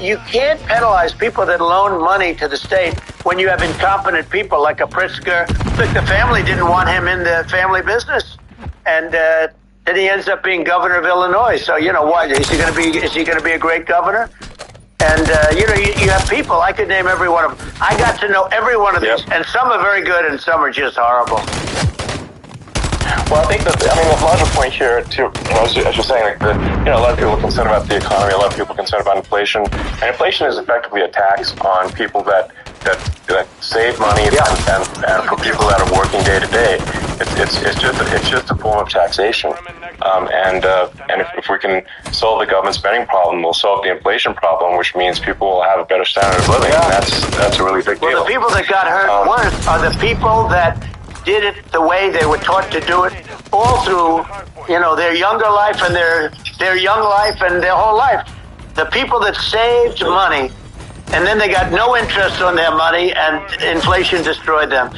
you can't penalize people that loan money to the state when you have incompetent people like a Pritzker. Look, the family didn't want him in the family business, and then he ends up being governor of Illinois. So what is he going to be? Is he going to be a great governor? And you have people. I could name every one of them. I got to know every one of these, and some are very good, and some are just horrible. Well, I think the larger point here, too, as you're saying, a lot of people are concerned about the economy, a lot of people are concerned about inflation, and inflation is effectively a tax on people that save money and for people that are working day to day. It's just a form of taxation, and if we can solve the government spending problem, we'll solve the inflation problem, which means people will have a better standard of living. And that's a really big deal. Well, the people that got hurt worse are the people that did it the way they were taught to do it all through, their younger life and their young life and their whole life. The people that saved money, and then they got no interest on their money, and inflation destroyed them.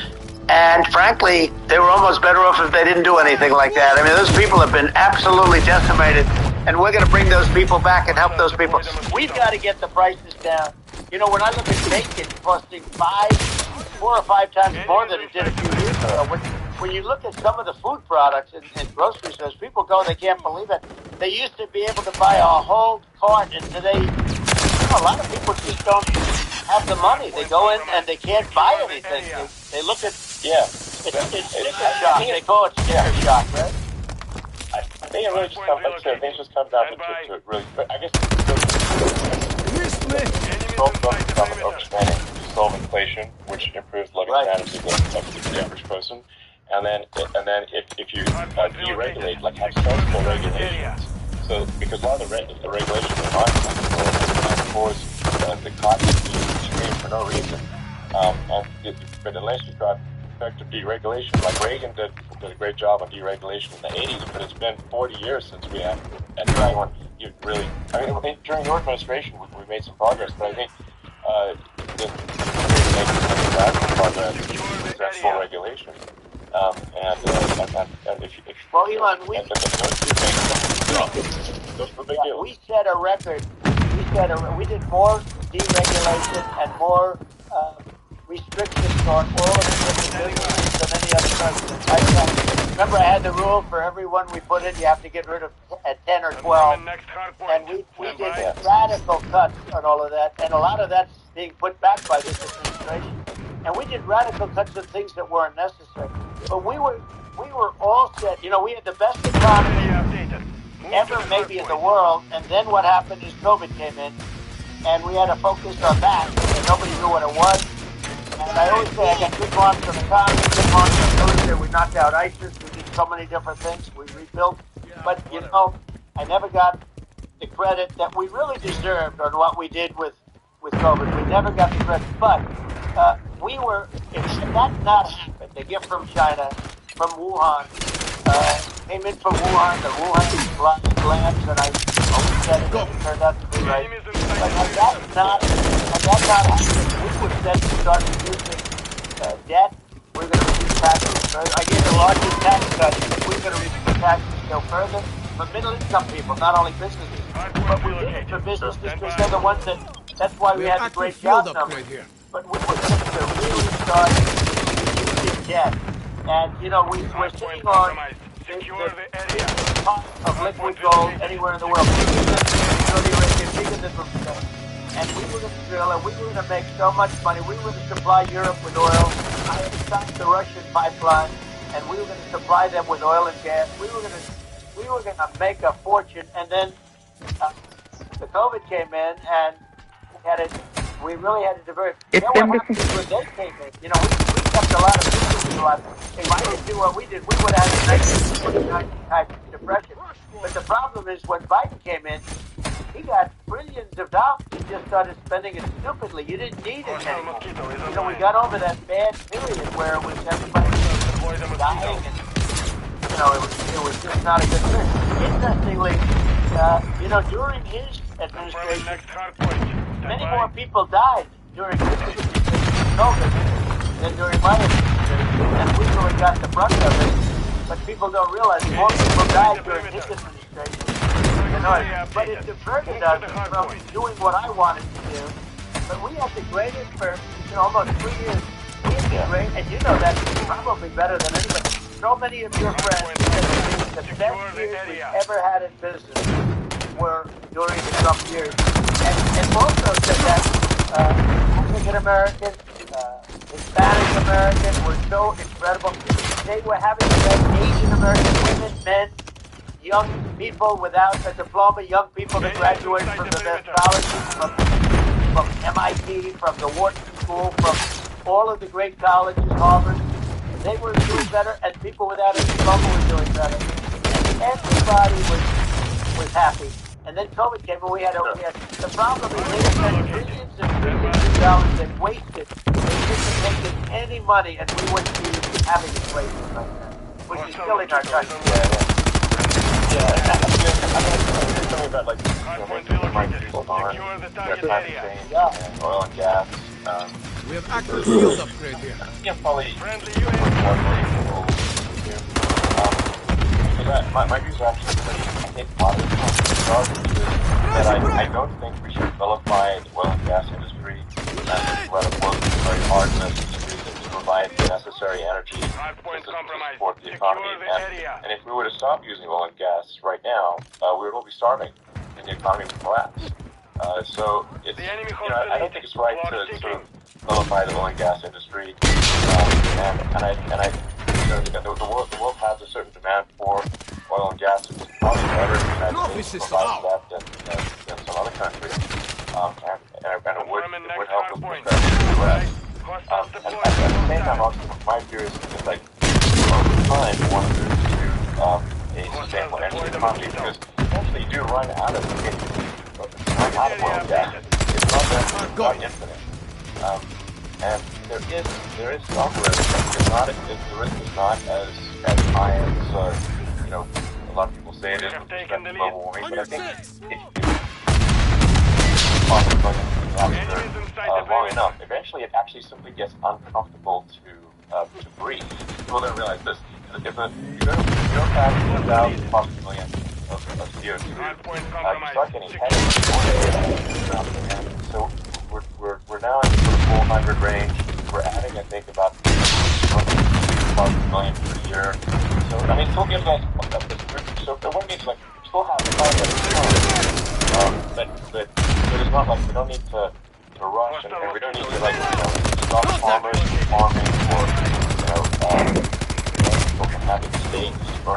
And frankly, they were almost better off if they didn't do anything like that. I mean, those people have been absolutely decimated, and we're going to bring those people back and help those people. We've got to get the prices down. When I look at bacon costing 4 or 5 times more than it did a few years ago. When you look at some of the food products in grocery stores, people go, they can't believe it. They used to be able to buy a whole cart, and today, a lot of people just don't have the money. They go in and they can't buy anything. They look at, it's sticker shock. They call it sticker shock, right? I think it really just comes down to really, I guess. solve government overspending, you solve inflation, which improves living standards of the average person. And then if you deregulate, like have sensible regulations, so because a lot of the regulations are not sensible and cause the cost to be extreme for no reason. But unless you've got effective deregulation, like Reagan did a great job on deregulation in the 80s, but it's been 40 years since we have, and anyone you really, I mean, during your administration we made some progress, but I think making radical progress with sensible regulation. And if well, Elon, we set a record. We did more deregulation and more restrictions on all of the different businesses than any other country. Remember, I had the rule for every one we put in, you have to get rid of 10 or 12. And we did radical cuts on all of that, and a lot of that's being put back by this administration. And we did radical cuts on things that weren't necessary. But we were all set. You know, we had the best economy ever maybe in the world, and then what happened is COVID came in, and we had to focus on that, and nobody knew what it was. And I always say I got good marks on the economy, good marks on military. We knocked out ISIS, we did so many different things, we rebuilt. But, you know, I never got the credit that we really deserved on what we did with COVID. We never got the credit. But we were, if that not happened, the gift from China, from Wuhan, came in from Wuhan, the Wuhan labs, and I always said it turned out to be right. But had that not happened, we were set to start reducing debt. We're going to reduce taxes. I gave the largest tax cut, but we're going to reduce taxes still further for middle-income people, not only businesses. But we did it for businesses because they're the ones that's why we had the great job numbers. But we were set to really start reducing debt. And, you know, we're sitting on the cost of liquid gold anywhere in the world, bigger than Saudi Arabia, bigger than Brazil. And we were going to drill, and we were going to make so much money. We were going to supply Europe with oil. I had stopped the Russian pipeline, and we were going to supply them with oil and gas. We were going to make a fortune. And then the COVID came in, and we really had to divert. Then what happened when they came in? You know, we kept a lot of businesses alive. If I didn't do what we did, we would have had a 1929 type depression. But the problem is when Biden came in, he got billions of dollars. He just started spending it stupidly. You didn't need it anymore. You know, we got over that bad period where it was everybody dying, and you know, it was just not a good thing. Interestingly, you know, during his administration, many more people died during his administration than during my administration, and we really got the brunt of it. But people don't realize more people died during his administration. You know, but it diverted us from doing what I wanted to do. But we had the greatest for almost 3 years. We had the great, and you know that probably better than anybody. So many of your friends said the best years we've ever had in business were during the Trump years. And also said that African American, Hispanic American were so incredible. They were having the best Asian American women, men, young people without a diploma, young people that graduated from the best colleges, from MIT, from the Wharton School, from all of the great colleges, Harvard. They were doing better, and people without a diploma were doing better. And everybody was happy. And then COVID came, and we had the problem is they spent billions and billions of dollars they wasted. They didn't make any money, and we wouldn't be having inflation like that, which is killing our country. Yeah, I'm talking about like people on climate change and oil and gas. We have active field upgrade here. Yeah, probably more people here. My views are actually I think positive that I don't think we should vilify the oil and gas industry and let it work very hard in this industry to provide the necessary energy to support the economy. And if we were to stop using oil and gas right now, we would all be starving and the economy would collapse. So it's, you know, I don't think it's right to sort of vilify the oil and gas industry. The world has a certain demand for oil and gas. It's probably better in the United States to provide that than some other countries. And it would would help with the U.S. And at the same time, also, my view is just like, over time, you want to move to a sustainable energy economy because eventually you do run out of oil and gas. It's not infinite. And there is some risk. The risk is not as high as you know, a lot of people say it is with respect to global warming. But I think if long enough, eventually it actually simply gets uncomfortable to breathe. People don't realize this. If you don't have 1,000 parts per million of CO2, you start getting headaches. And so we're now in the 400 range. We're adding, I think, about 100 parts per million per year. So I mean, still gives us so what it means like we still have but it's not like we don't need to rush and we don't need to like stop farmers from farming or people from having steaks or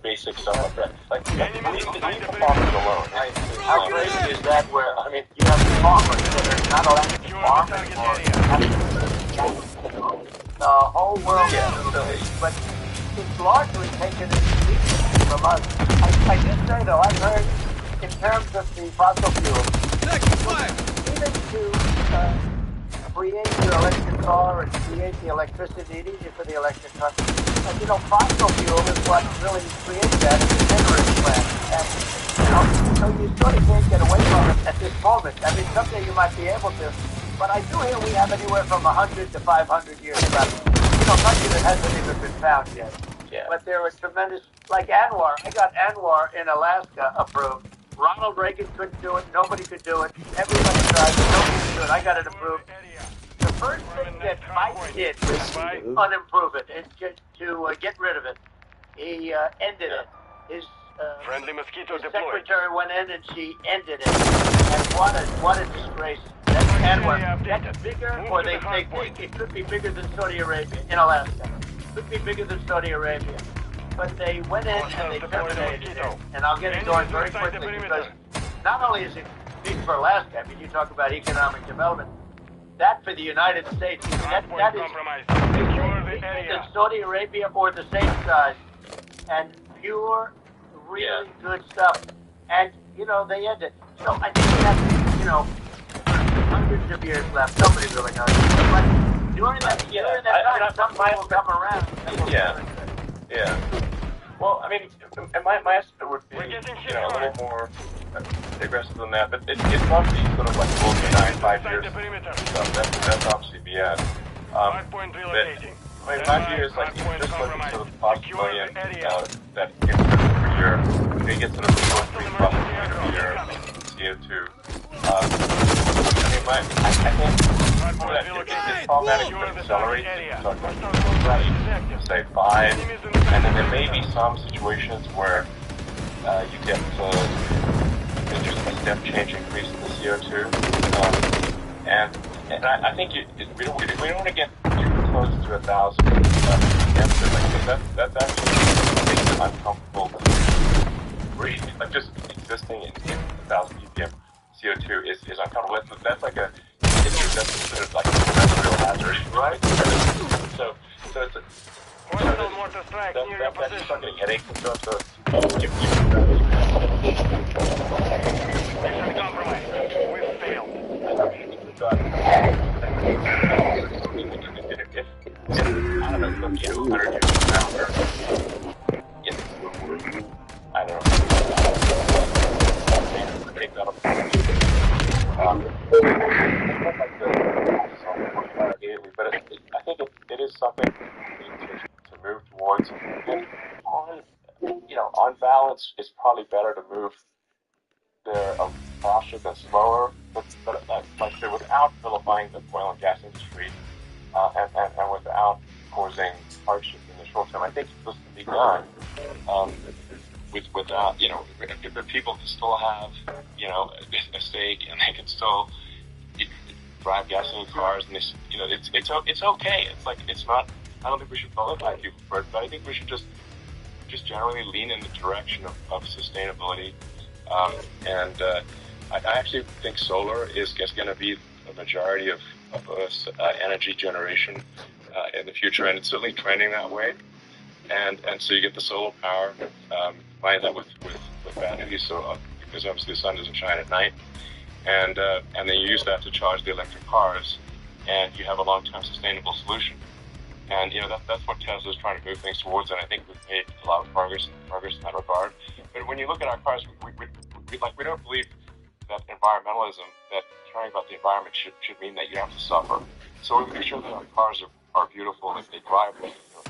basic stuff like that. Like leave the farmers alone. How crazy is that? Where I mean, you have farmers that are not allowed to farm or the whole world, but it's largely taken from us. I did say though, I've heard in terms of the fossil fuels, even to create your electric car and create the electricity needed for the electric car. And fossil fuel is what really creates that in the generating plant. And so you sort of can't get away from it at this moment. I mean, someday you might be able to, but I do hear we have anywhere from 100 to 500 years left. Country that hasn't even been found yet. Yeah. But there was tremendous, like Anwar. I got Anwar in Alaska approved. Ronald Reagan couldn't do it. Nobody could do it. Everybody tried, but nobody could do it. I got it approved. The first thing that Mike did was unimprove it and to get rid of it. He ended it. His friendly mosquito secretary went in and she ended it. And what a disgrace. That's bigger, or they think it could be bigger than Saudi Arabia in Alaska. It could be bigger than Saudi Arabia. But they went in and they terminated it. And I'll get it going very quickly because not only is it big for Alaska, I mean, you talk about economic development, that for the United States, that is bigger than Saudi Arabia or the same size. And pure, really good stuff. And, they ended. So I think we have, hundreds of years left. Nobody really knows. But during that time, some people will come around. Yeah. Well, I mean, my estimate would be, a little more aggressive than that, but it's not the sort of like 5 years stuff. That's obviously BS. My view is like, if you just look at sort of possibility that per year, you get sort of 2 or 3 million per year CO2. I think it's problematic to accelerate say 5, and then there may be some situations where you get just a step change increase in the CO2, and I think we don't want to get too close to 1,000 because that's actually makes it uncomfortable to breathe. Like just existing in 1,000 ppm CO2 is uncomfortable. That's like that's considered like an industrial hazard, right? So it's that's just not getting headaches and stuff. So mission compromised. We failed. I don't know, 100 years from now, I don't know. Take that up. But I think it is something we need to move towards. And on balance, it's probably better to move there faster than slower. But like I said, without vilifying the oil and gas industry, and without causing hardship in the short term, I think this can be done. Without, if people can still have, a stake and they can still drive gasoline cars, and it's okay. It's like, it's not, I don't think we should vilify people for it, but I think we should just generally lean in the direction of sustainability. I actually think solar is going to be a majority of Earth's energy generation in the future, and it's certainly trending that way. And so you get the solar power, combine that with batteries, so because obviously the sun doesn't shine at night, and then you use that to charge the electric cars, and you have a long-term sustainable solution. And that's what Tesla is trying to move things towards, and I think we've made a lot of progress in that regard. But when you look at our cars, we don't believe that environmentalism, that caring about the environment should mean that you have to suffer. So we make sure that our cars are beautiful, and they drive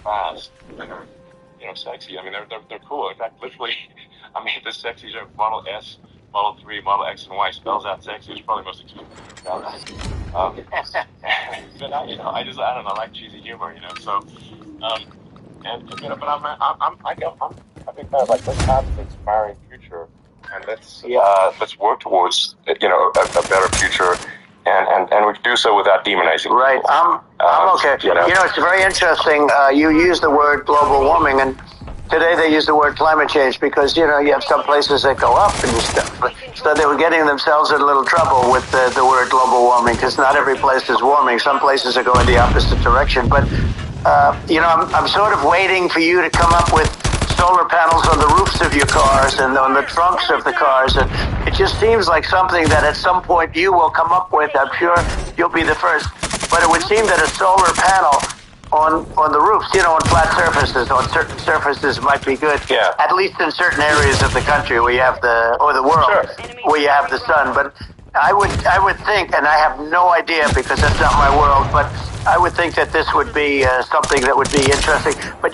fast, and they're sexy. I mean, they're cool. In fact, literally, I mean, the sexy Model S, Model 3, Model X, and Y spells out sexy. It's probably the most expensive about it. But I don't know, I like cheesy humor, So, but I'm a big fan of let's have an inspiring future, and let's work towards a better future. And we can do so without demonizing people. Right. I'm okay. It's very interesting. You use the word global warming, and today they use the word climate change because, you have some places that go up and stuff. So they were getting themselves in a little trouble with the word global warming because not every place is warming. Some places are going the opposite direction. But, I'm sort of waiting for you to come up with solar panels on the roofs of your cars and on the trunks of the cars, and it just seems like something that at some point you will come up with. I'm sure you'll be the first, but it would seem that a solar panel on the roofs, on flat surfaces, on certain surfaces might be good. Yeah. At least in certain areas of the country where you have the world, sure, where you have the sun. But I would think, and I have no idea because that's not my world, but I would think that this would be something that would be interesting. But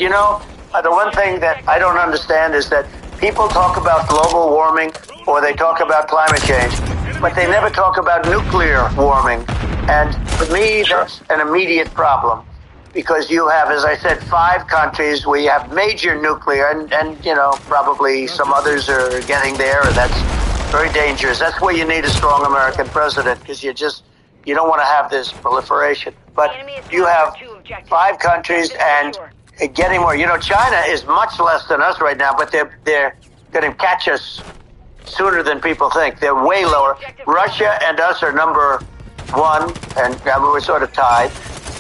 the one thing that I don't understand is that people talk about global warming or they talk about climate change, but they never talk about nuclear warming. And for me, that's an immediate problem because you have, as I said, 5 countries where you have major nuclear and probably some others are getting there, and that's very dangerous. That's where you need a strong American president because you don't want to have this proliferation. But you have 5 countries and getting more. China is much less than us right now, but they're going to catch us sooner than people think. They're way lower. Russia and us are number 1, and we're sort of tied.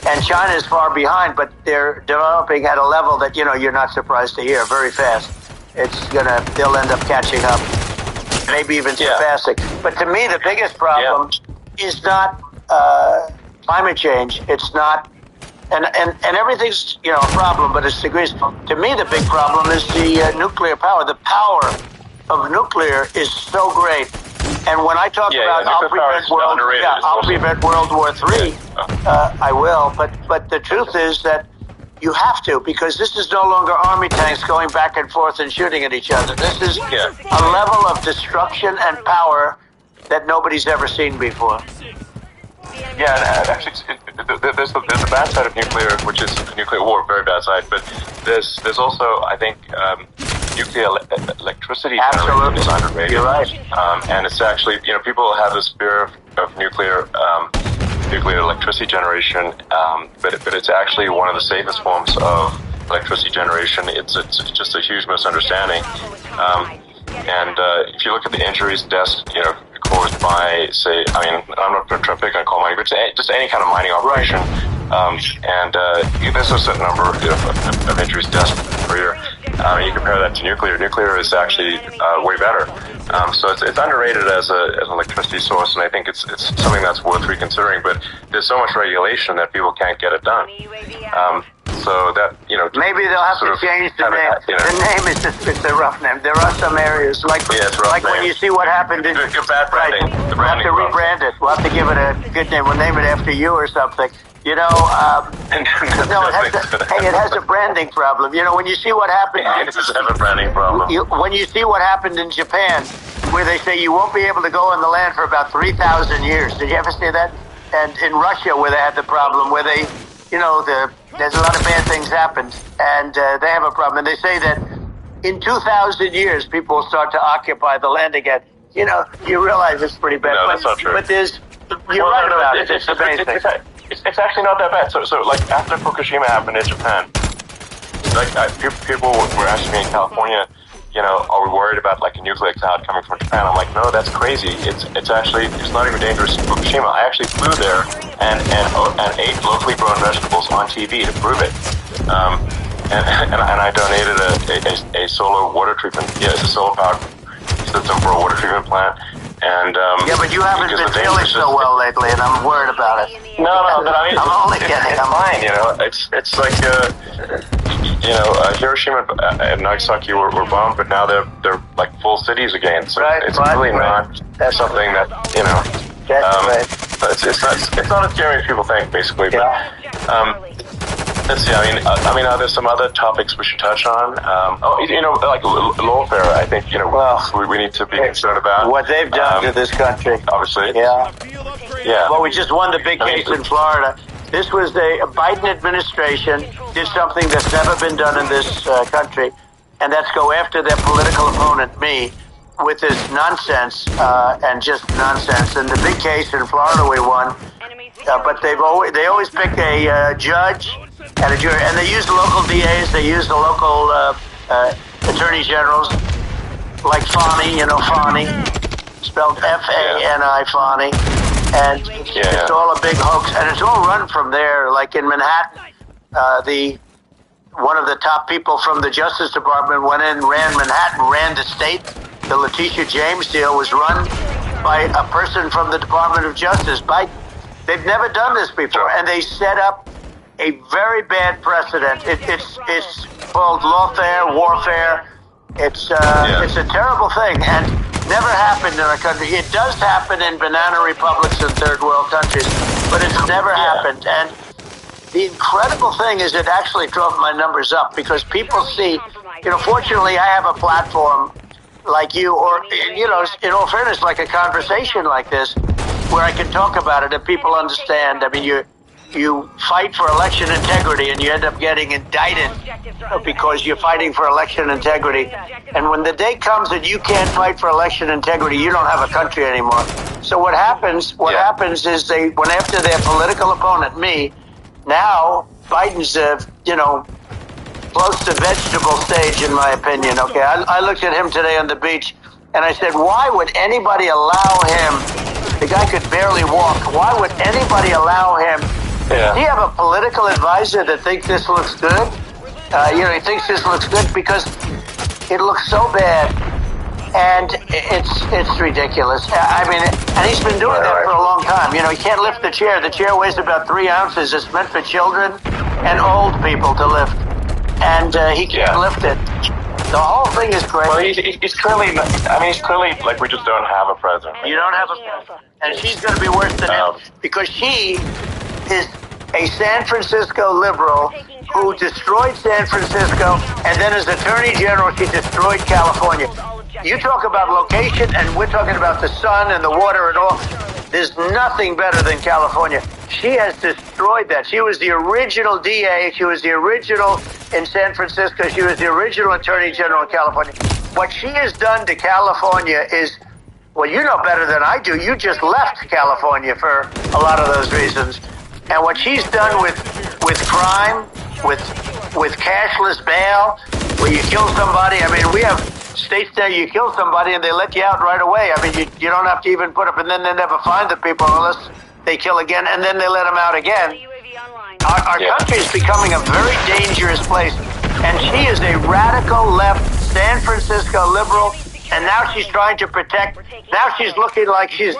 And China is far behind, but they're developing at a level that, you're not surprised to hear very fast. They'll end up catching up, maybe even surpassing. But to me, the biggest problem is not climate change. It's not. And everything's, a problem, but it's degrees. To me, the big problem is the nuclear power. The power of nuclear is so great. And when I talk about I'll prevent World War III, I will. But the truth is that you have to, because this is no longer army tanks going back and forth and shooting at each other. This is a level of destruction and power that nobody's ever seen before. Yeah, and actually, there's the bad side of nuclear, which is nuclear war, very bad side. But there's also, I think, nuclear electricity generation is underrated. You're right. And it's actually, people have this fear of nuclear electricity generation, but it's actually one of the safest forms of electricity generation. It's just a huge misunderstanding. And if you look at the injuries, deaths, caused by, say, I'm not trying to pick on coal mining, but just any kind of mining operation. And there's a certain number of injuries, deaths per year. You compare that to nuclear. Nuclear is actually way better. So it's underrated as an electricity source, and I think it's something that's worth reconsidering. But there's so much regulation that people can't get it done. So that, maybe they'll have to change the name. The name is just a rough name. There are some areas like when you see what happened in bad branding. The we'll have to rebrand it. We'll have to give it a good name. We'll name it after you or something. It has a branding problem. When you see what happened, it does have a branding problem. When you see what happened in Japan, where they say you won't be able to go on the land for about 3,000 years. Did you ever see that? And in Russia, where they had the problem, where they, there's a lot of bad things happened, and they have a problem. And they say that in 2,000 years, people will start to occupy the land again. You realize it's pretty bad. No, that's not true. But you're right about it. It's amazing. It's actually not that bad. So like after Fukushima happened in Japan, like people were asking me in California, are we worried about like a nuclear cloud coming from Japan? I'm like, no, that's crazy. It's actually, it's not even dangerous in Fukushima. I actually flew there and ate locally grown vegetables on TV to prove it. And I donated a solar water treatment, it's a solar powered system for a water treatment plant. And yeah, but you haven't been feeling so well lately, and I'm worried about it. No, but I mean, I'm only kidding. It's fine, It's like Hiroshima and Nagasaki were bombed, but now they're like full cities again. So it's really not something that it's not as scary as people think, basically. But let's see. I mean, are there some other topics we should touch on? Like lawfare. I think we need to be concerned about what they've done to this country. Obviously, yeah. Well, we just won the big case in Florida. This was a Biden administration did something that's never been done in this country, and that's go after their political opponent, me, with this nonsense and just nonsense. And the big case in Florida we won, but they always pick a judge and a jury, and they use the local DAs, they use the local attorney generals, like Fani, Fani, spelled Fani, Fani, and it's all a big hoax, and it's all run from there. Like in Manhattan, one of the top people from the Justice Department went in, ran Manhattan, ran the state. The Letitia James deal was run by a person from the Department of Justice. They've never done this before, and they set up a very bad precedent. It's called lawfare, warfare. It's a terrible thing, and never happened in our country. It does happen in banana republics and third world countries, but it's never happened. And the incredible thing is it actually drove my numbers up because people see, fortunately I have a platform like you, or, in all fairness, like a conversation like this, where I can talk about it and people understand. I mean, you fight for election integrity and you end up getting indicted because you're fighting for election integrity. And when the day comes that you can't fight for election integrity, you don't have a country anymore. So what happens is they went after their political opponent, me. Now, Biden's, close to vegetable stage, in my opinion. Okay, I looked at him today on the beach and I said, why would anybody allow him? The guy could barely walk. Why would anybody allow him? Do you have a political advisor that thinks this looks good? He thinks this looks good because it looks so bad, and it's ridiculous. I mean, and he's been doing that for a long time. He can't lift the chair. The chair weighs about 3 ounces. It's meant for children and old people to lift, and he can't lift it. The whole thing is crazy. Well, he's clearly like we just don't have a president. You don't have a president, and she's going to be worse than him because she is a San Francisco liberal who destroyed San Francisco, and then as Attorney General, she destroyed California. You talk about location, and we're talking about the sun and the water and all. There's nothing better than California. She has destroyed that. She was the original DA. She was the original in San Francisco. She was the original Attorney General in California. What she has done to California is, well, you know better than I do. You just left California for a lot of those reasons. And what she's done with crime, with cashless bail, where you kill somebody. I mean, we have states there you kill somebody and they let you out right away. I mean, you don't have to even put up, and then they never find the people unless they kill again, and then they let them out again. Our country is becoming a very dangerous place, and she is a radical left San Francisco liberal. And now she's trying to protect. Now she's looking like she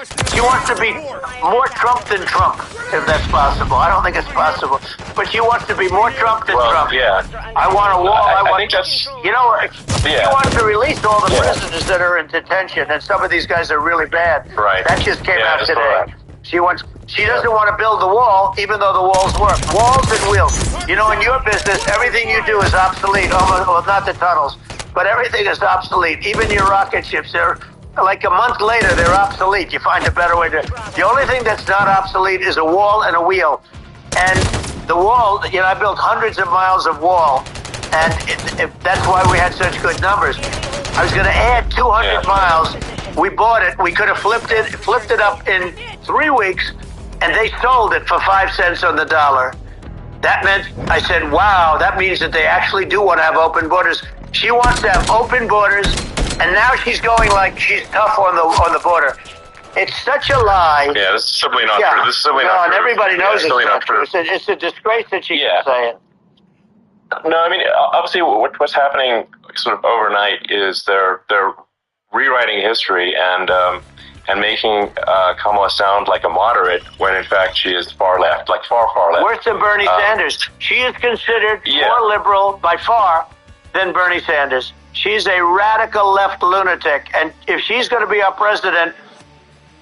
wants to be more Trump than Trump, if that's possible. I don't think it's possible, but she wants to be more Trump than Trump. Yeah. I want a wall. I think that's. She wants to release all the prisoners that are in detention, and some of these guys are really bad. Right. That just came out today. She doesn't want to build the wall, even though the walls work. Walls and wheels. In your business, everything you do is obsolete. Almost, well, not the tunnels. But everything is obsolete. Even your rocket ships, they're like a month later, they're obsolete. You find a better way to. The only thing that's not obsolete is a wall and a wheel. And the wall, I built hundreds of miles of wall, and that's why we had such good numbers. I was going to add 200 miles. We bought it. We could have flipped it up in 3 weeks, and they sold it for 5 cents on the dollar. That meant, I said, wow, that means that they actually do want to have open borders. She wants to have open borders, and now she's going like she's tough on the border. It's such a lie. Yeah, this is simply not true. This is simply not true. And everybody knows it's not true. true. It's a disgrace that she can say it. No, I mean, obviously what's happening sort of overnight is they're rewriting history and making Kamala sound like a moderate when in fact she is far left, like far left. Worse than Bernie Sanders. She is considered more liberal by far than Bernie Sanders. She's a radical left lunatic, and if she's going to be our president,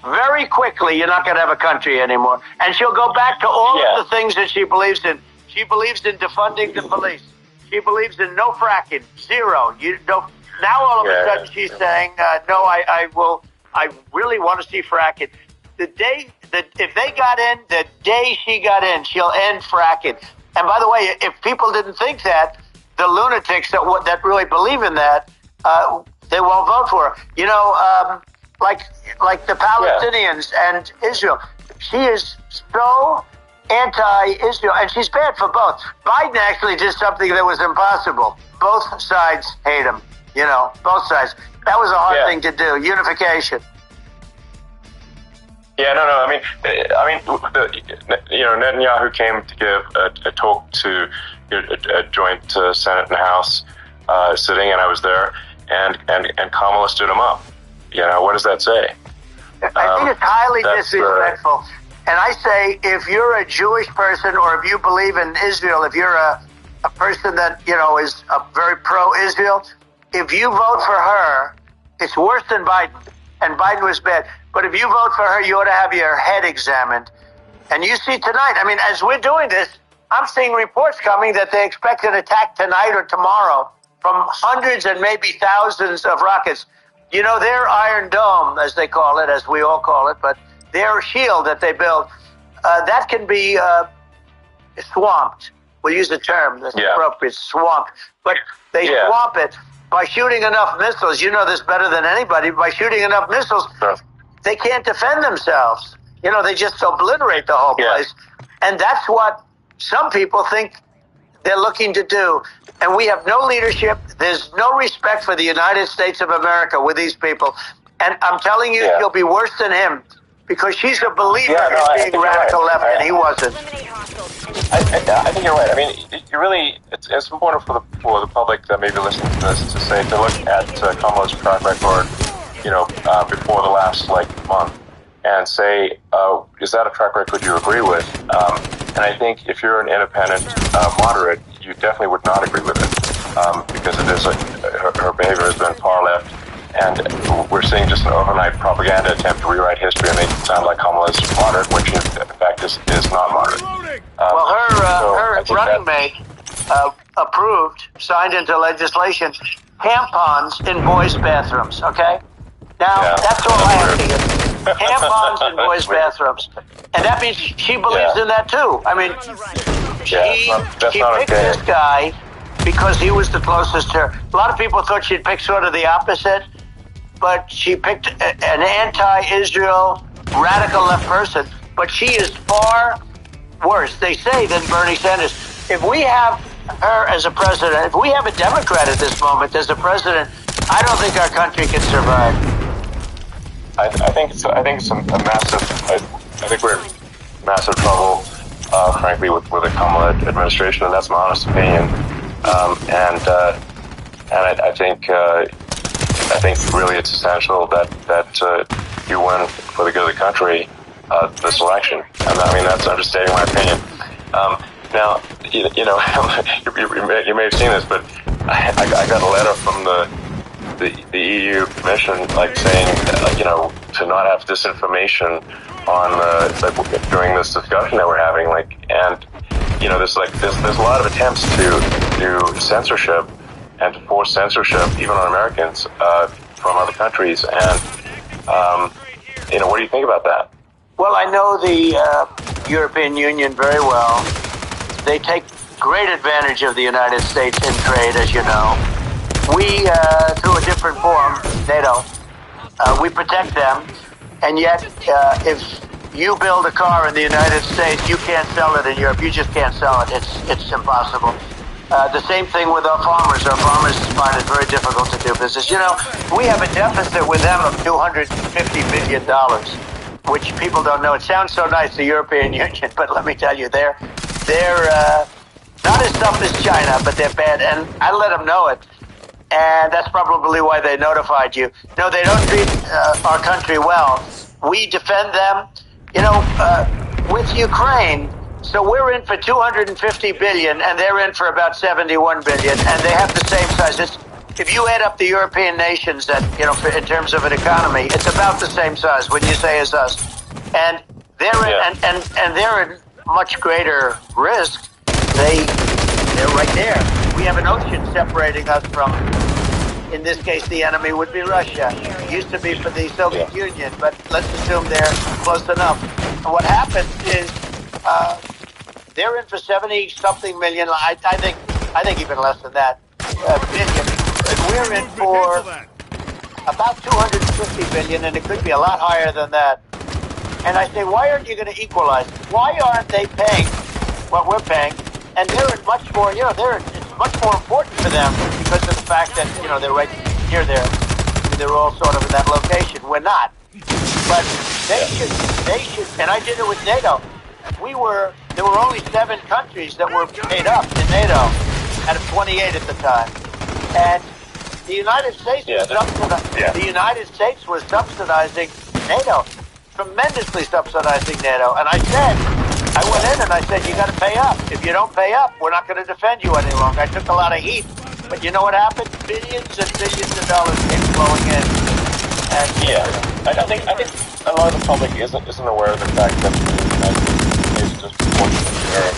very quickly you're not going to have a country anymore. And she'll go back to all of the things that she believes in. She believes in defunding the police. She believes in no fracking, zero. Now all of a sudden she's saying, no, I really want to see fracking. If they got in, the day she got in, she'll end fracking. And by the way, if people didn't think that, the lunatics that really believe in that, they won't vote for her. You know, like the Palestinians and Israel. She is so anti-Israel, and she's bad for both. Biden actually did something that was impossible. Both sides hate him. You know, both sides. That was a hard thing to do. Unification. Yeah, no. I mean, Netanyahu came to give a talk to a joint Senate and House sitting, and I was there, and Kamala stood him up. You know, what does that say? I think it's highly disrespectful. And I say, if you're a Jewish person or if you believe in Israel, if you're a person that, you know, is very pro-Israel, if you vote for her, it's worse than Biden. And Biden was bad. But if you vote for her, you ought to have your head examined. And you see tonight, I mean, as we're doing this, I'm seeing reports coming that they expect an attack tonight or tomorrow from hundreds and maybe thousands of rockets. You know, their Iron Dome, as they call it, as we all call it, but their shield that they build, that can be swamped. We'll use the term that's appropriate, swamped. But they swamp it by shooting enough missiles. You know this better than anybody. By shooting enough missiles, they can't defend themselves. You know, they just obliterate the whole place. And that's what some people think they're looking to do. And we have no leadership. There's no respect for the United States of America with these people. And I'm telling you, you'll be worse than him. Because she's a believer in being radical left, and he wasn't. I think you're right. I mean, you really, it's important for the public that may be listening to this to look at Kamala's track record, you know, before the last month, and say, is that a track record you agree with? And I think if you're an independent moderate, you definitely would not agree with it, because it is her behavior has been far left. And we're seeing just an overnight propaganda attempt to rewrite history and make it sound like Kamala is moderate, which in fact is not moderate. Well, her running mate signed into legislation, tampons in boys' bathrooms, okay? Now, that's all I have to get. Tampons in boys' bathrooms. And that means she believes in that too. I mean, she picked this guy because he was the closest to her. A lot of people thought she'd pick sort of the opposite. But she picked an anti-Israel, radical left person. But she is far worse, they say, than Bernie Sanders. If we have her as a president, if we have a Democrat at this moment as a president, I don't think our country can survive. I think it's a massive. I think we're in massive trouble, frankly, with the Kamala administration, and that's my honest opinion. And I think really it's essential that you win for the good of the country this election. And I mean, that's understating my opinion. Now, you know, you may have seen this, but I got a letter from the EU Commission, saying, you know, to not have disinformation on during this discussion that we're having, and you know, there's a lot of attempts to do censorship and to force censorship even on Americans from other countries, and you know, what do you think about that? Well, I know the European Union very well. They take great advantage of the United States in trade, as you know. We, through a different form, NATO, we protect them, and yet if you build a car in the United States, you can't sell it in Europe. You just can't sell it. It's impossible. The same thing with our farmers. Our farmers find it very difficult to do business. You know, we have a deficit with them of $250 billion, which people don't know. It sounds so nice, the European Union, but let me tell you, they're not as tough as China, but they're bad, and I let them know it. And that's probably why they notified you. No, they don't treat our country well. We defend them, you know, with Ukraine. So we're in for 250 billion, and they're in for about 71 billion, and they have the same size. If you add up the European nations, that you know, in terms of an economy, it's about the same size. When you say as us, and they're and they're in much greater risk. They're right there. We have an ocean separating us from. In this case, the enemy would be Russia. It used to be for the Soviet Union, but let's assume they're close enough. And what happens is. They're in for 70-something million. I think even less than that billion. And we're in for about 250 billion, and it could be a lot higher than that. And I say, why aren't you going to equalize? Why aren't they paying what we're paying? And they're in much more. You know, it's much more important for them because of the fact that you know they're right near there. They're all sort of in that location. We're not, but they should. And I did it with NATO. There were only 7 countries that were paid up in NATO out of 28 at the time. And the United States the United States was subsidizing NATO, tremendously subsidizing NATO. And I went in and I said, you got to pay up. If you don't pay up, we're not going to defend you any longer. I took a lot of heat. But you know what happened? Billions and billions of dollars came flowing in. And I think a lot of the public isn't aware of the fact that the United States is just proportionate share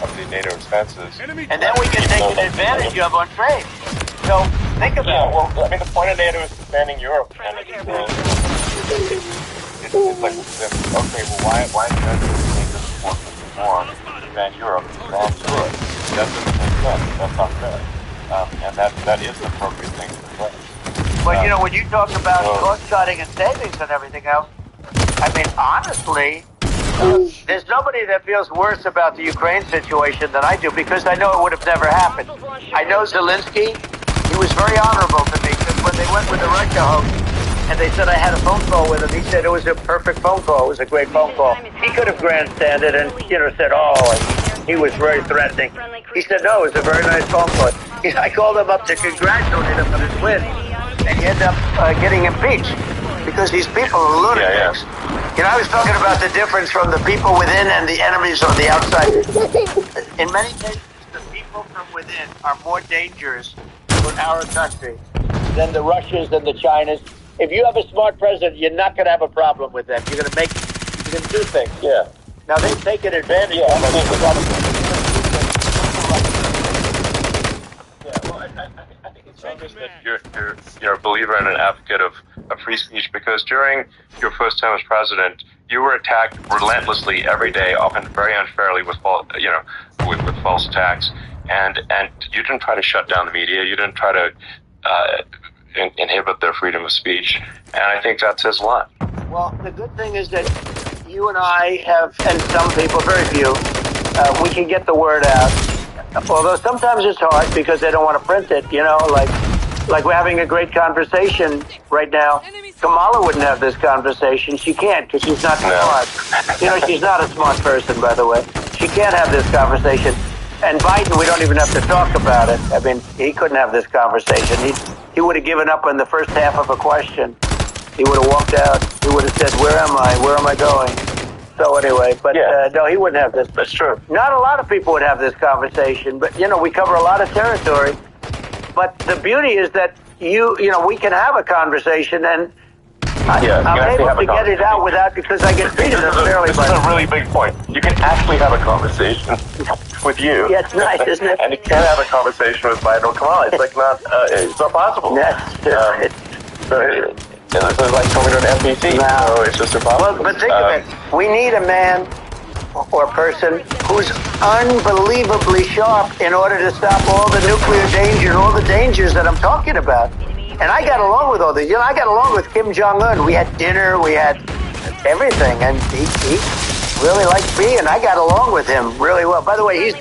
of the NATO expenses. And then we get taken advantage of on trade. So think about it. Well, I mean, the point of NATO is defending Europe. And it's like, okay, well, why is that doing this more to defend Europe than Europe? That doesn't make sense. That's not fair. And that is the appropriate thing to do. But you know, when you talk about cost cutting and savings and everything else, I mean, honestly, there's nobody that feels worse about the Ukraine situation than I do, because I know it would have never happened. I know Zelensky, he was very honorable to me, because when they went with the Russia hoax, and they said I had a phone call with him, he said it was a perfect phone call, it was a great phone call. He could have grandstanded and, you know, said, he was very threatening. He said, no, it was a very nice phone call. I called him up to congratulate him on his win, and he ended up getting impeached, because these people are lunatics. You know, I was talking about the difference from the people within and the enemies on the outside. In many cases, the people from within are more dangerous for our country than the Russians and the Chinas. If you have a smart president, you're not going to have a problem with them. You're going to do things. Yeah. Now, they've taken advantage of I think it's obvious that you're a believer and an advocate of free speech, because during your first term as president, you were attacked relentlessly every day, often very unfairly with false attacks, and you didn't try to shut down the media. You didn't try to inhibit their freedom of speech, and I think that says a lot. Well, the good thing is that you and I have, and some people, very few, we can get the word out. Although sometimes it's hard because they don't want to print it, you know, like we're having a great conversation right now. Kamala wouldn't have this conversation. She can't, because she's not smart. You know, she's not a smart person, by the way. She can't have this conversation. And Biden, we don't even have to talk about it. I mean, he couldn't have this conversation. He would have given up on the first half of a question. He would have walked out. He would have said, where am I? Where am I going? So anyway, but no, he wouldn't have this. That's true. Not a lot of people would have this conversation, but, you know, we cover a lot of territory. But the beauty is that you know, we can have a conversation, and I'm able to get it out without, because I get treated unfairly. This is a really big point. You can actually have a conversation with you. Yeah, it's nice, isn't it? And you can't have a conversation with Biden or Kamala. It's like it's not possible. This is like coming to an NPC, so it's just impossible. Well, but think of it. We need a man or person who's unbelievably sharp in order to stop all the nuclear danger and all the dangers that I'm talking about. And I got along with all these. You know, I got along with Kim Jong-un. We had dinner, we had everything, and he really liked me, and I got along with him really well. By the way,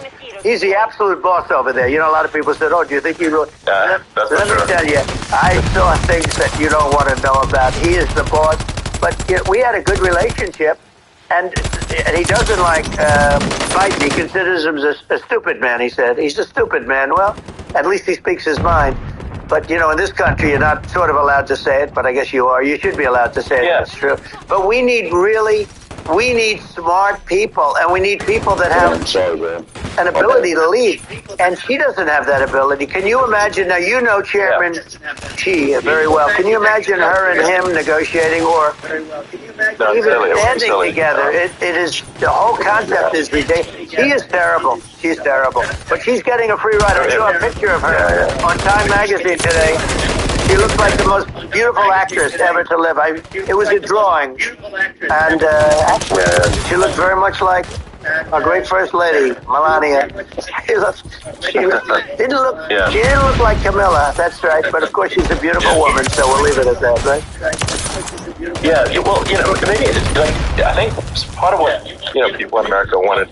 He's the absolute boss over there. You know, a lot of people said, "Oh, do you think he really?" Let me tell you, I saw things that you don't want to know about. He is the boss. But we had a good relationship, and he doesn't like Biden. He considers him a stupid man. He said he's a stupid man. Well, at least he speaks his mind. But, you know, in this country, you're not sort of allowed to say it, but I guess you are. You should be allowed to say it. That's true. But we need smart people, and we need people that have an ability to lead. And she doesn't have that ability. Can you imagine? Now, you know Chairman Xi very well. Can you imagine her and him negotiating, or even standing together? It is, the whole concept is ridiculous. She is terrible. She's terrible. But she's getting a free ride. I saw a picture of her on Time Magazine today. She looks like the most beautiful actress ever to live. It was a drawing, and she looked very much like our great First Lady, Melania. She didn't look like Camilla. That's right. But of course, she's a beautiful woman, so we'll leave it at that, right? Yeah. Well, maybe I think part of what people in America wanted.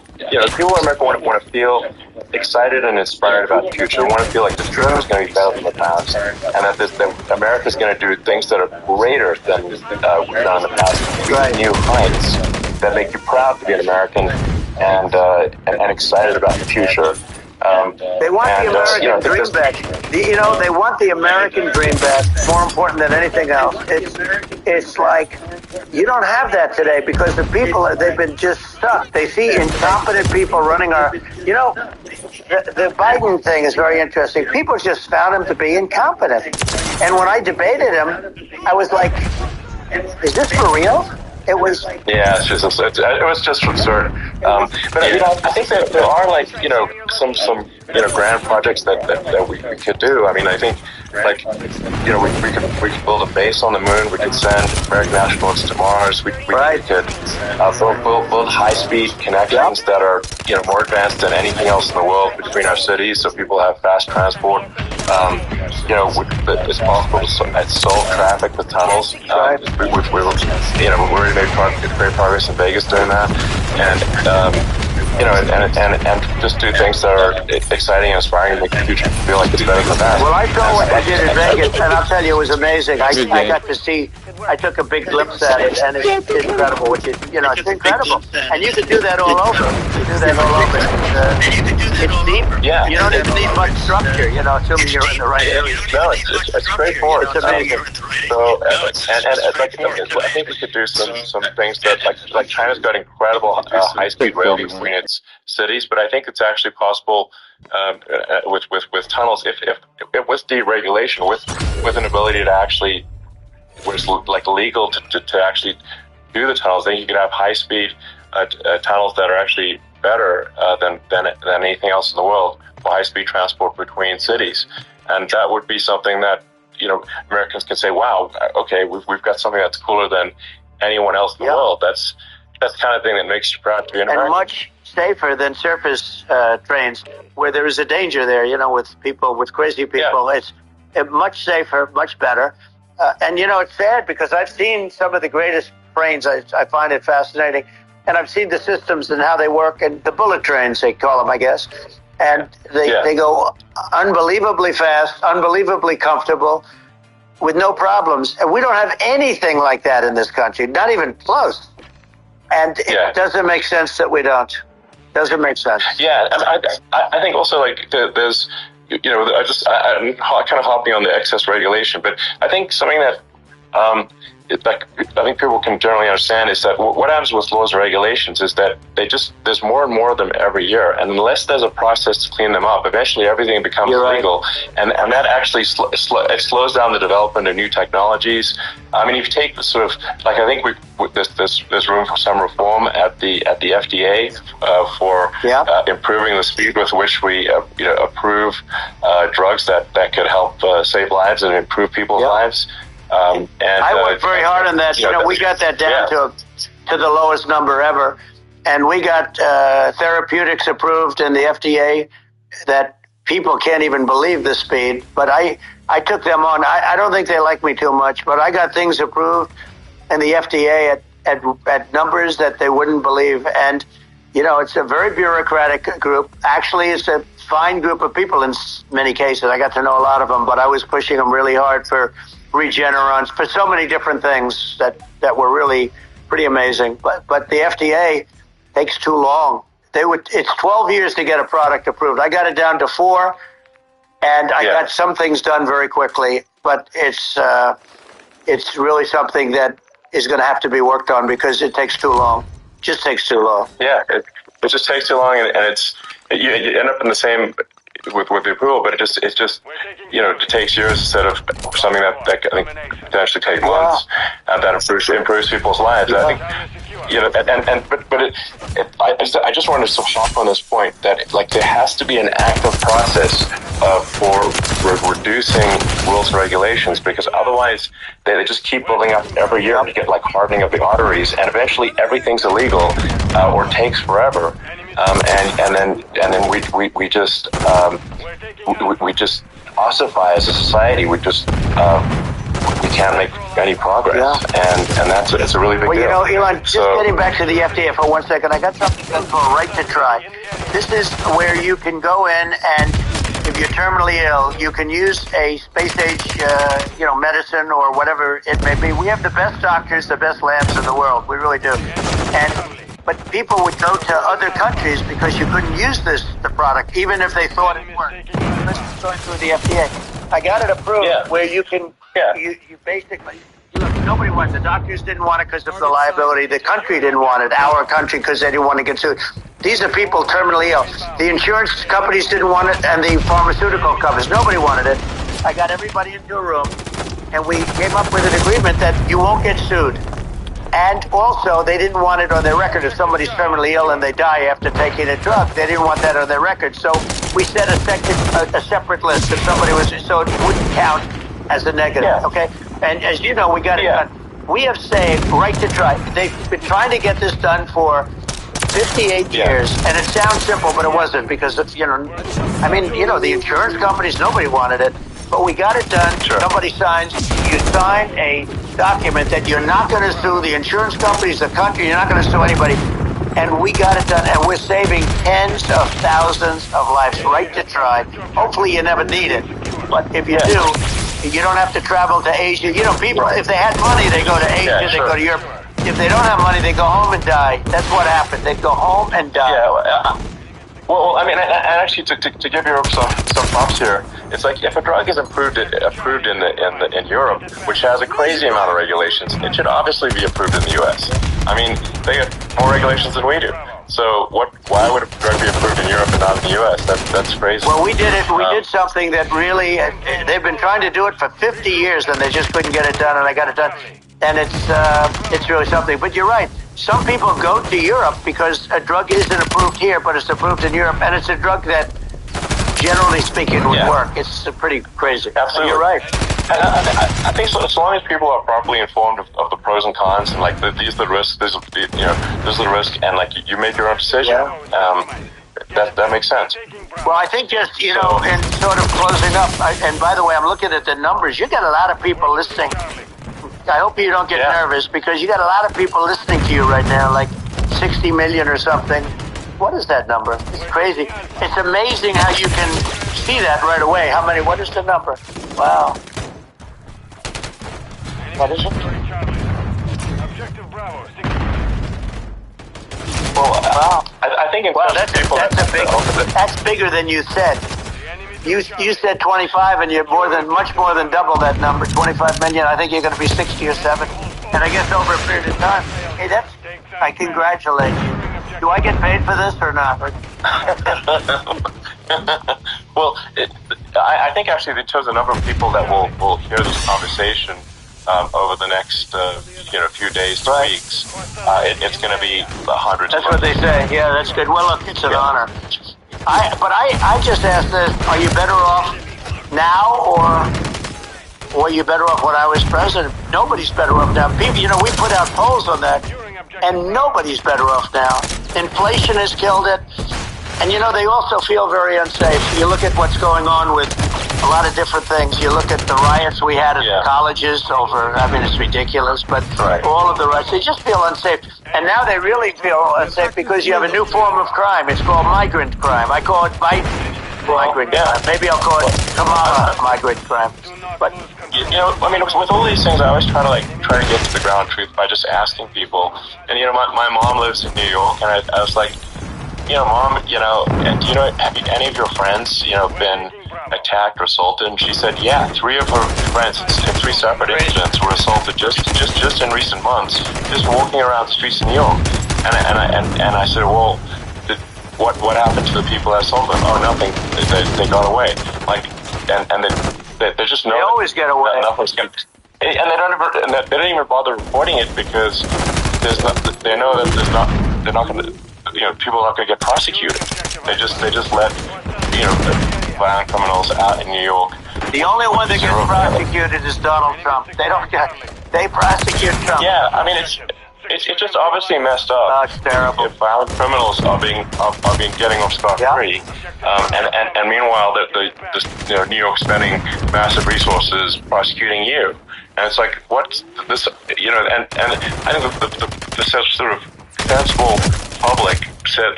People in America want to feel excited and inspired about the future. Want to feel like this future is going to be better than the past, and that America is going to do things that are greater than we've done in the past. Reach new heights that make you proud to be an American and excited about the future. They want the American dream back. They want the American dream back. More important than anything else. It's like you don't have that today because the people, they've been just stuck. They see incompetent people running our. The Biden thing is very interesting. People just found him to be incompetent, and when I debated him, I was like, "Is this for real?" It was. Yeah, it was just absurd. But I think that there are some grand projects that we could do. I mean, I think we could build a base on the moon. We could send American astronauts to Mars. We could build high-speed connections that are more advanced than anything else in the world between our cities, so people have fast transport. It's possible to solve traffic with tunnels. We've already made great progress in Vegas doing that, and just do things that are exciting and inspiring and make the future feel like it's better than the past. Well, I saw what I did in Vegas, and I'll tell you, it was amazing. I got to see. I took a big glimpse at it, and it's incredible. Which is, it's incredible, and you could do that all over. You do that all over. It's deep. Yeah. You don't even need much structure. Assuming you're in the right area. No, it's straightforward. It's amazing. So, I think we could do some things that like China's got incredible high-speed rail between its cities, but I think it's actually possible with tunnels if with deregulation, with an ability to actually, was legal to actually do the tunnels. Then you could have high-speed tunnels that are actually better than anything else in the world for high-speed transport between cities, and that would be something that Americans can say, "Wow, okay, we've got something that's cooler than anyone else in the world." That's the kind of thing that makes you proud to be an American. And much safer than surface trains, where there is a danger there. With crazy people, it's much safer, much better. And it's sad because I've seen some of the greatest trains. I find it fascinating, and I've seen the systems and how they work, and the bullet trains they call them, I guess. And they go unbelievably fast, unbelievably comfortable, with no problems. And we don't have anything like that in this country, not even close. And it doesn't make sense that we don't. Doesn't make sense. Yeah, and I think also there's, I'm kind of hopping on the excess regulation, but I think something that I think people can generally understand is that what happens with laws and regulations is that there's more and more of them every year, and unless there's a process to clean them up, eventually everything becomes legal, and that actually slows down the development of new technologies. I mean, if you take sort of I think there's room for some reform at the FDA for improving the speed with which we approve drugs that could help save lives and improve people's lives. And I worked very hard on that. We got that down to the lowest number ever, and we got therapeutics approved in the FDA that people can't even believe the speed. But I took them on. I don't think they like me too much, but I got things approved in the FDA at numbers that they wouldn't believe. And it's a very bureaucratic group. Actually, it's a fine group of people in many cases. I got to know a lot of them, but I was pushing them really hard for Regenerons, for so many different things that were really pretty amazing. But the FDA takes too long. It's 12 years to get a product approved. I got it down to 4, and I got some things done very quickly. But it's really something that is going to have to be worked on because it takes too long. Just takes too long. Yeah, it just takes too long, and you end up in the same with the approval, but it just it takes years instead of something that I think can actually take months. That improves people's lives. I think I just wanted to hop on this point that there has to be an active process for reducing rules and regulations, because otherwise they just keep building up every year. You get hardening of the arteries, and eventually everything's illegal or takes forever. And then we just ossify as a society. We can't make any progress, and it's a really big deal. Well, Elon, just getting back to the FDA for 1 second, I got something called Right to Try. This is where you can go in, and if you're terminally ill, you can use a space-age, medicine or whatever it may be. We have the best doctors, the best labs in the world. We really do. But people would go to other countries because you couldn't use the product, even if they thought it worked. This is going through the FDA. I got it approved where you can, you basically, look, nobody wanted it. The doctors didn't want it because of the liability. The country didn't want it, our country, because they didn't want to get sued. These are people terminally ill. The insurance companies didn't want it, and the pharmaceutical companies. Nobody wanted it. I got everybody into a room, and we came up with an agreement that you won't get sued. And also, they didn't want it on their record. If somebody's terminally ill and they die after taking a drug, they didn't want that on their record. So we set a separate list. If somebody was, so it wouldn't count as a negative, okay? And as you know, we got it done. We have saved Right to Try. They've been trying to get this done for 58 years, and it sounds simple, but it wasn't, because, the insurance companies, nobody wanted it. But we got it done. Sure. Somebody signs. You sign a document that you're not going to sue the insurance companies, the country. You're not going to sue anybody. And we got it done. And we're saving tens of thousands of lives. Right to Try. Hopefully you never need it. But if you do, you don't have to travel to Asia. People, if they had money, they go to Asia, they go to Europe. If they don't have money, they go home and die. That's what happened. They go home and die. Yeah, well, I mean, and actually, to give Europe some props here, it's like if a drug is approved in Europe, which has a crazy amount of regulations, it should obviously be approved in the U.S. I mean, they have more regulations than we do. So why would a drug be approved in Europe and not in the U.S.? That's crazy. Well, we did it. We did something that really, they've been trying to do it for 50 years, and they just couldn't get it done, and I got it done. And it's really something. But you're right. Some people go to Europe because a drug isn't approved here, but it's approved in Europe, and it's a drug that, generally speaking, would work. It's pretty crazy. Absolutely. You're right. And I think so, as long as people are properly informed of the pros and cons, and these are the risks, this is the risk, and you make your own decision. That makes sense. Well, I think just, in sort of closing up, and by the way, I'm looking at the numbers. You got a lot of people listening. I hope you don't get nervous, because you got a lot of people listening to you right now, like 60 million or something. What is that number? It's crazy. It's amazing how you can see that right away. What is the number? Wow. What is it? Objective Bravo, Well, I think that's bigger than you said. You said 25, and you're much more than double that number, 25 million. I think you're going to be 60 or 70, and I guess over a period of time. Hey, I congratulate you. Do I get paid for this or not? Well, I think actually they chose a number of people that will hear this conversation over the next few days to weeks. It's going to be hundreds. That's what they say. Yeah, that's good. Well, look, it's an honor. I just asked this: are you better off now, or are you better off when I was president? Nobody's better off now. People, we put out polls on that, and nobody's better off now. Inflation has killed it, and they also feel very unsafe. You look at what's going on with a lot of different things. You look at the riots we had at the colleges over, I mean, it's ridiculous, but all of the riots, they just feel unsafe. And now they really feel unsafe because you have a new form of crime. It's called migrant crime. I call it migrant crime. Maybe I'll call it Kamala migrant crime. But you know, I mean, with all these things, I always try to get to the ground truth by just asking people. And you know, my mom lives in New York, and I was like, you know, Mom, you know, and do you know, have any of your friends, you know, been attacked or assaulted? And she said, yeah, 3 of her friends in 3 separate incidents were assaulted just in recent months, just walking around the streets of New York. And I said, well, what happened to the people that assaulted them? Oh, nothing. They got away. Like, and they just know. They always get away. Nothing's going. And they don't even bother reporting it because they know that they're not going to. You know, people are not going to get prosecuted. They just let, you know, violent criminals out in New York. The only one that gets prosecuted is Donald Trump. They prosecute Trump. Yeah, I mean it's just obviously messed up. Oh, it's terrible. If violent criminals are being getting off scot-free, and meanwhile the you know, New York spending massive resources prosecuting you, and it's like what's this, you know, and I think the sort of sensible public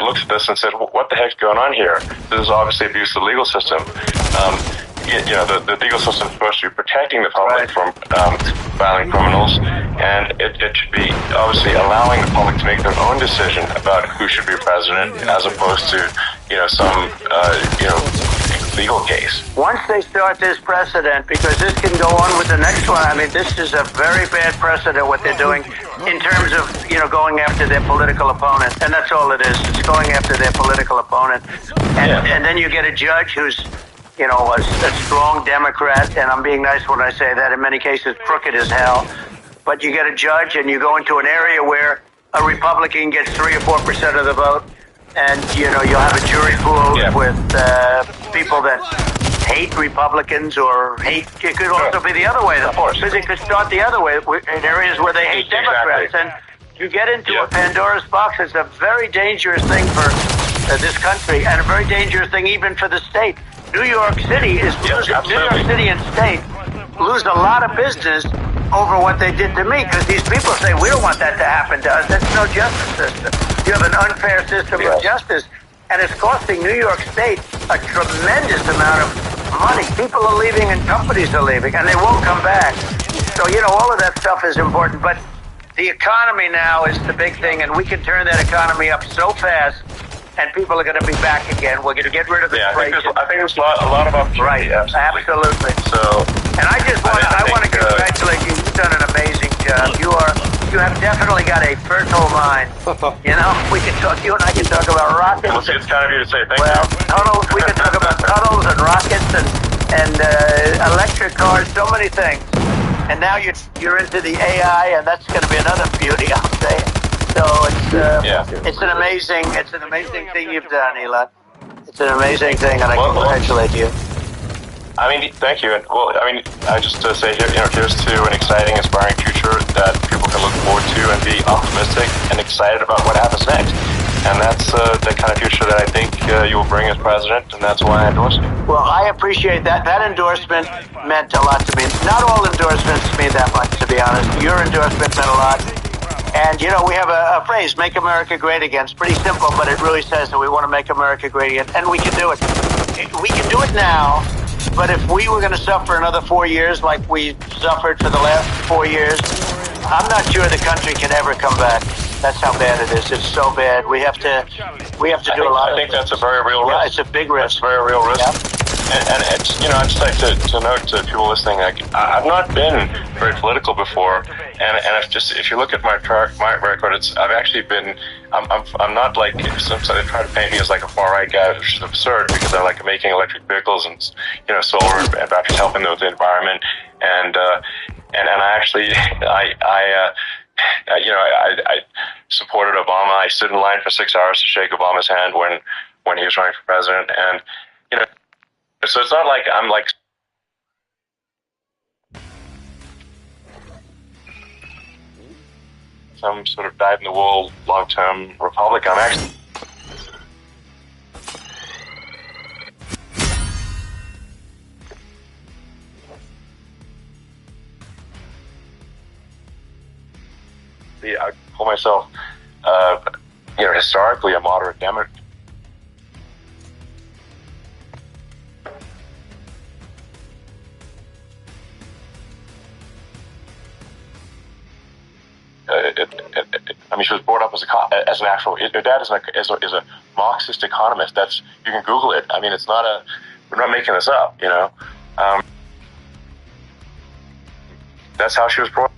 looks at this and said, what the heck's going on here? This is obviously abuse of the legal system. You know, the legal system is supposed to be protecting the public from violent criminals, and it should be obviously allowing the public to make their own decision about who should be president, as opposed to, you know, some you know, legal case. Once they start this precedent, because this can go on with the next one, I mean, this is a very bad precedent what they're doing in terms of, you know, going after their political opponent, and that's all it is. It's going after their political opponent, and then you get a judge who's, you know, a strong Democrat, and I'm being nice when I say that, in many cases crooked as hell, but you get a judge and you go into an area where a Republican gets 3 or 4% of the vote, and, you know, you'll have a jury pool with people that hate Republicans or hate, it could also be the other way, because it could start the other way in areas where they hate Democrats, and you get into a Pandora's box. It's a very dangerous thing for this country, and a very dangerous thing even for the state. New York City is New York City and state lose a lot of business over what they did to me, because these people say, we don't want that to happen to us. That's no justice system. You have an unfair system of justice, and it's costing New York State a tremendous amount of money. People are leaving and companies are leaving, and they won't come back. So, you know, all of that stuff is important, but the economy now is the big thing, and we can turn that economy up so fast, and people are going to be back again. We're going to get rid of the inflation. I think there's a lot of opportunity. Right, absolutely. So, and I want to congratulate you. You've done an amazing job. You have definitely got a fertile mind. You know, we can talk. You and I can talk about rockets. Well, it's kind of you to say thank you. Tunnels. We can talk about tunnels and rockets and electric cars. So many things. And now you're into the AI, and that's going to be another beauty, I'll say. So it's an amazing thing you've done, Elon. It's an amazing thing, and I congratulate you. I mean, thank you. And well, I mean, I just say here, you know, here's to an exciting, inspiring future that people can look forward to and be optimistic and excited about what happens next. And that's the kind of future that I think you will bring as president, and that's why I endorse you. Well, I appreciate that. That endorsement meant a lot to me. Not all endorsements mean that much, to be honest. Your endorsement meant a lot. And, you know, we have a phrase, make America great again. It's pretty simple, but it really says that we want to make America great again. And we can do it. We can do it now, but if we were going to suffer another 4 years like we suffered for the last 4 years, I'm not sure the country can ever come back. That's how bad it is. It's so bad. We have to do a lot. I think that's a very real risk. Yeah, it's a big risk. It's a very real risk. Yeah. And it's, you know, I'd just like to note to people listening, like, I've not been very political before, and if you look at my record, I've actually been, I'm not like, sometimes they try to paint me as like a far right guy, which is absurd, because I like making electric vehicles and, you know, solar and batteries, helping with the environment, and I actually, I supported Obama. I stood in line for 6 hours to shake Obama's hand when he was running for president, and, you know, so it's not like I'm like some sort of dyed-in-the-wool long-term Republican. I'm actually I call myself, historically a moderate Democrat. She was brought up as an actual. Her dad is a Marxist economist. You can Google it. It's not we're not making this up. That's how she was brought up.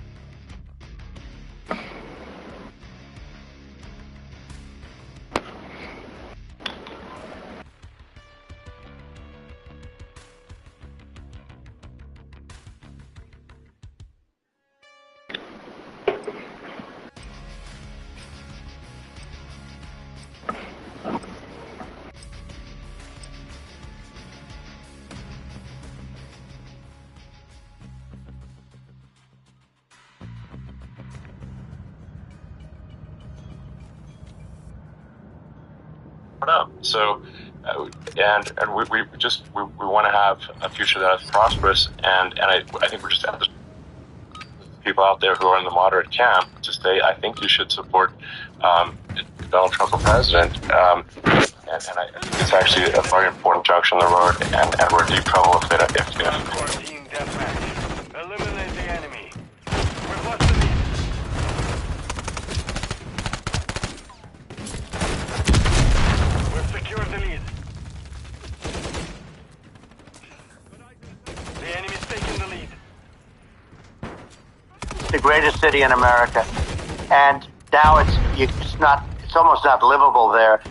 Up. So, and we want to have a future that is prosperous, and I think we're just people out there who are in the moderate camp to say, I think you should support Donald Trump for president, and I think it's actually a very important junction on the road, and we're in deep trouble if Team deathmatch. Eliminate the enemy. We've lost the lead. We've secured the lead. The enemy's taking the lead. The greatest city in America, and now it's almost not livable there.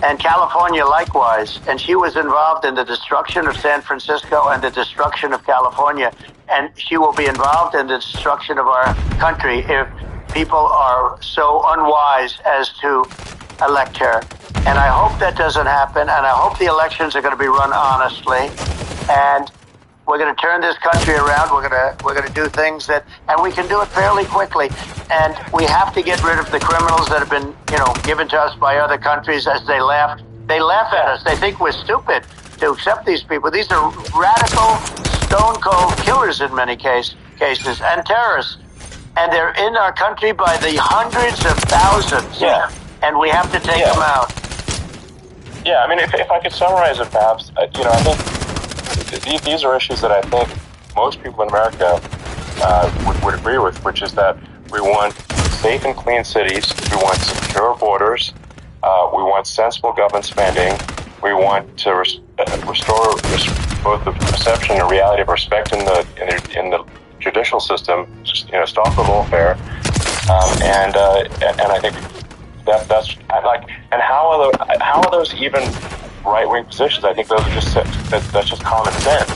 And California likewise, and she was involved in the destruction of San Francisco and the destruction of California, and she will be involved in the destruction of our country if people are so unwise as to elect her. And I hope that doesn't happen, and I hope the elections are going to be run honestly, and we're going to turn this country around. We're going to do things and we can do it fairly quickly. And we have to get rid of the criminals that have been, given to us by other countries as they laugh. They laugh at us. They think we're stupid to accept these people. These are radical, stone-cold killers in many cases, and terrorists. And they're in our country by the hundreds of thousands. Yeah. And we have to take them out. Yeah, if I could summarize it, perhaps, I think these are issues that I think most people in America would agree with, which is that we want safe and clean cities, we want secure borders, we want sensible government spending, we want to restore both the perception and reality of respect in the judicial system, stop the lawfare, and I think that's and how are those even right-wing positions? I think those are that's just common sense,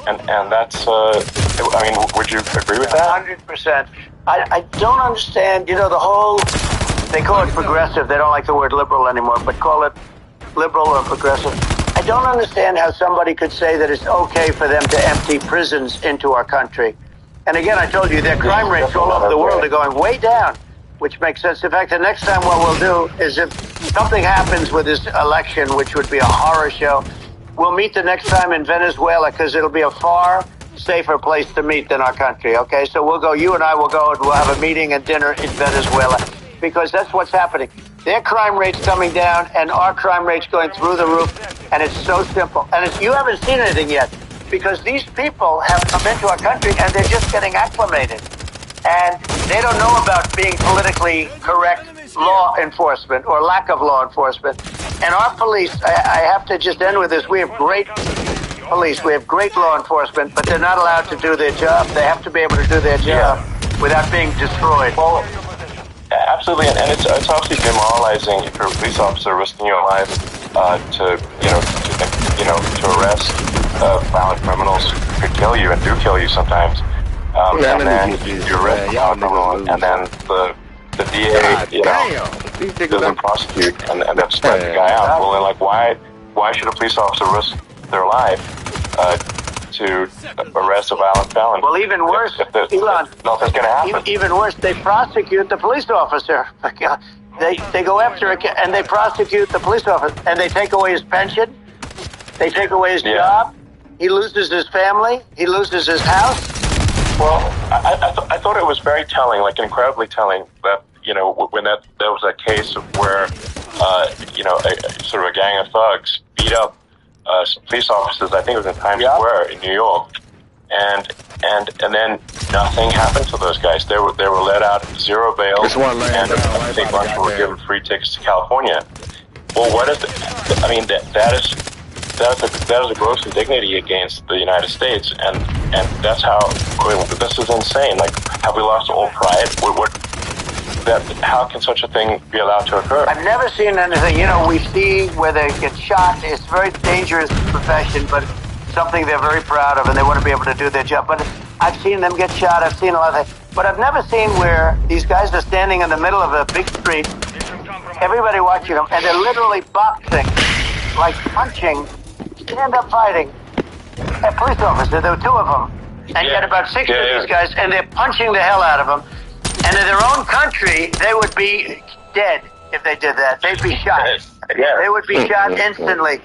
and that's would you agree with that? 100%. I don't understand. The whole, they call it progressive. They don't like the word liberal anymore, but call it liberal or progressive. I don't understand how somebody could say that it's okay for them to empty prisons into our country. And again, I told you their crime rates all over the world are going way down, which makes sense. In fact, the next time what we'll do is if something happens with this election, which would be a horror show, we'll meet the next time in Venezuela because it'll be a far safer place to meet than our country, okay? So you and I will go and we'll have a meeting and dinner in Venezuela because that's what's happening. Their crime rate's coming down and our crime rate's going through the roof, and it's so simple. And you haven't seen anything yet because these people have come into our country and they're just getting acclimated. And they don't know about being politically correct law enforcement or lack of law enforcement. And our police, I have to just end with this, we have great police, we have great law enforcement, but they're not allowed to do their job. They have to be able to do their job without being destroyed. Well, absolutely, and it's obviously demoralizing if you're a police officer risking your life to arrest violent criminals who could kill you and do kill you sometimes. And then you arrest the criminal, and then the DA, doesn't prosecute, and that's let the guy out. Well, then, why should a police officer risk their life to arrest a violent felon? Well, even worse, Elon, nothing's going to happen. Even worse, they prosecute the police officer. They go after it, and they prosecute the police officer, and they take away his pension, they take away his job, he loses his family, he loses his house. Well, I thought it was very telling, incredibly telling, that when there was a case where, sort of a gang of thugs beat up some police officers, I think it was in Times Square in New York, and then nothing happened to those guys. They were let out, zero bail, and I think a bunch of them were given free tickets to California. Well, what is it? I mean, that is a gross indignity against the United States, and that's how. I mean, this is insane. Like, have we lost all pride? How can such a thing be allowed to occur? I've never seen anything. We see where they get shot. It's a very dangerous profession, but something they're very proud of, and they want to be able to do their job. But I've seen them get shot. I've seen a lot of things. But I've never seen where these guys are standing in the middle of a big street, everybody watching them, and they're literally boxing, like punching, stand-up fighting a police officer. There were two of them. And yet about six of these guys, and they're punching the hell out of them. And in their own country, they would be dead if they did that. They'd be shot. They would be shot instantly.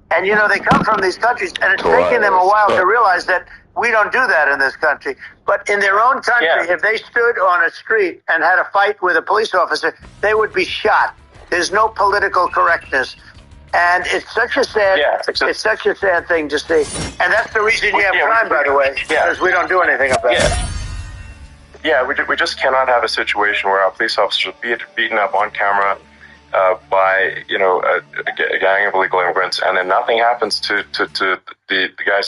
And, they come from these countries, and it's taken them a while to realize that we don't do that in this country. But in their own country, if they stood on a street and had a fight with a police officer, they would be shot. There's no political correctness. And it's such a sad, it's such a sad thing to see. And that's the reason you have crime, by the way, because we don't do anything about it. Yeah, we just cannot have a situation where our police officers are beaten up on camera by a gang of illegal immigrants, and then nothing happens to the guys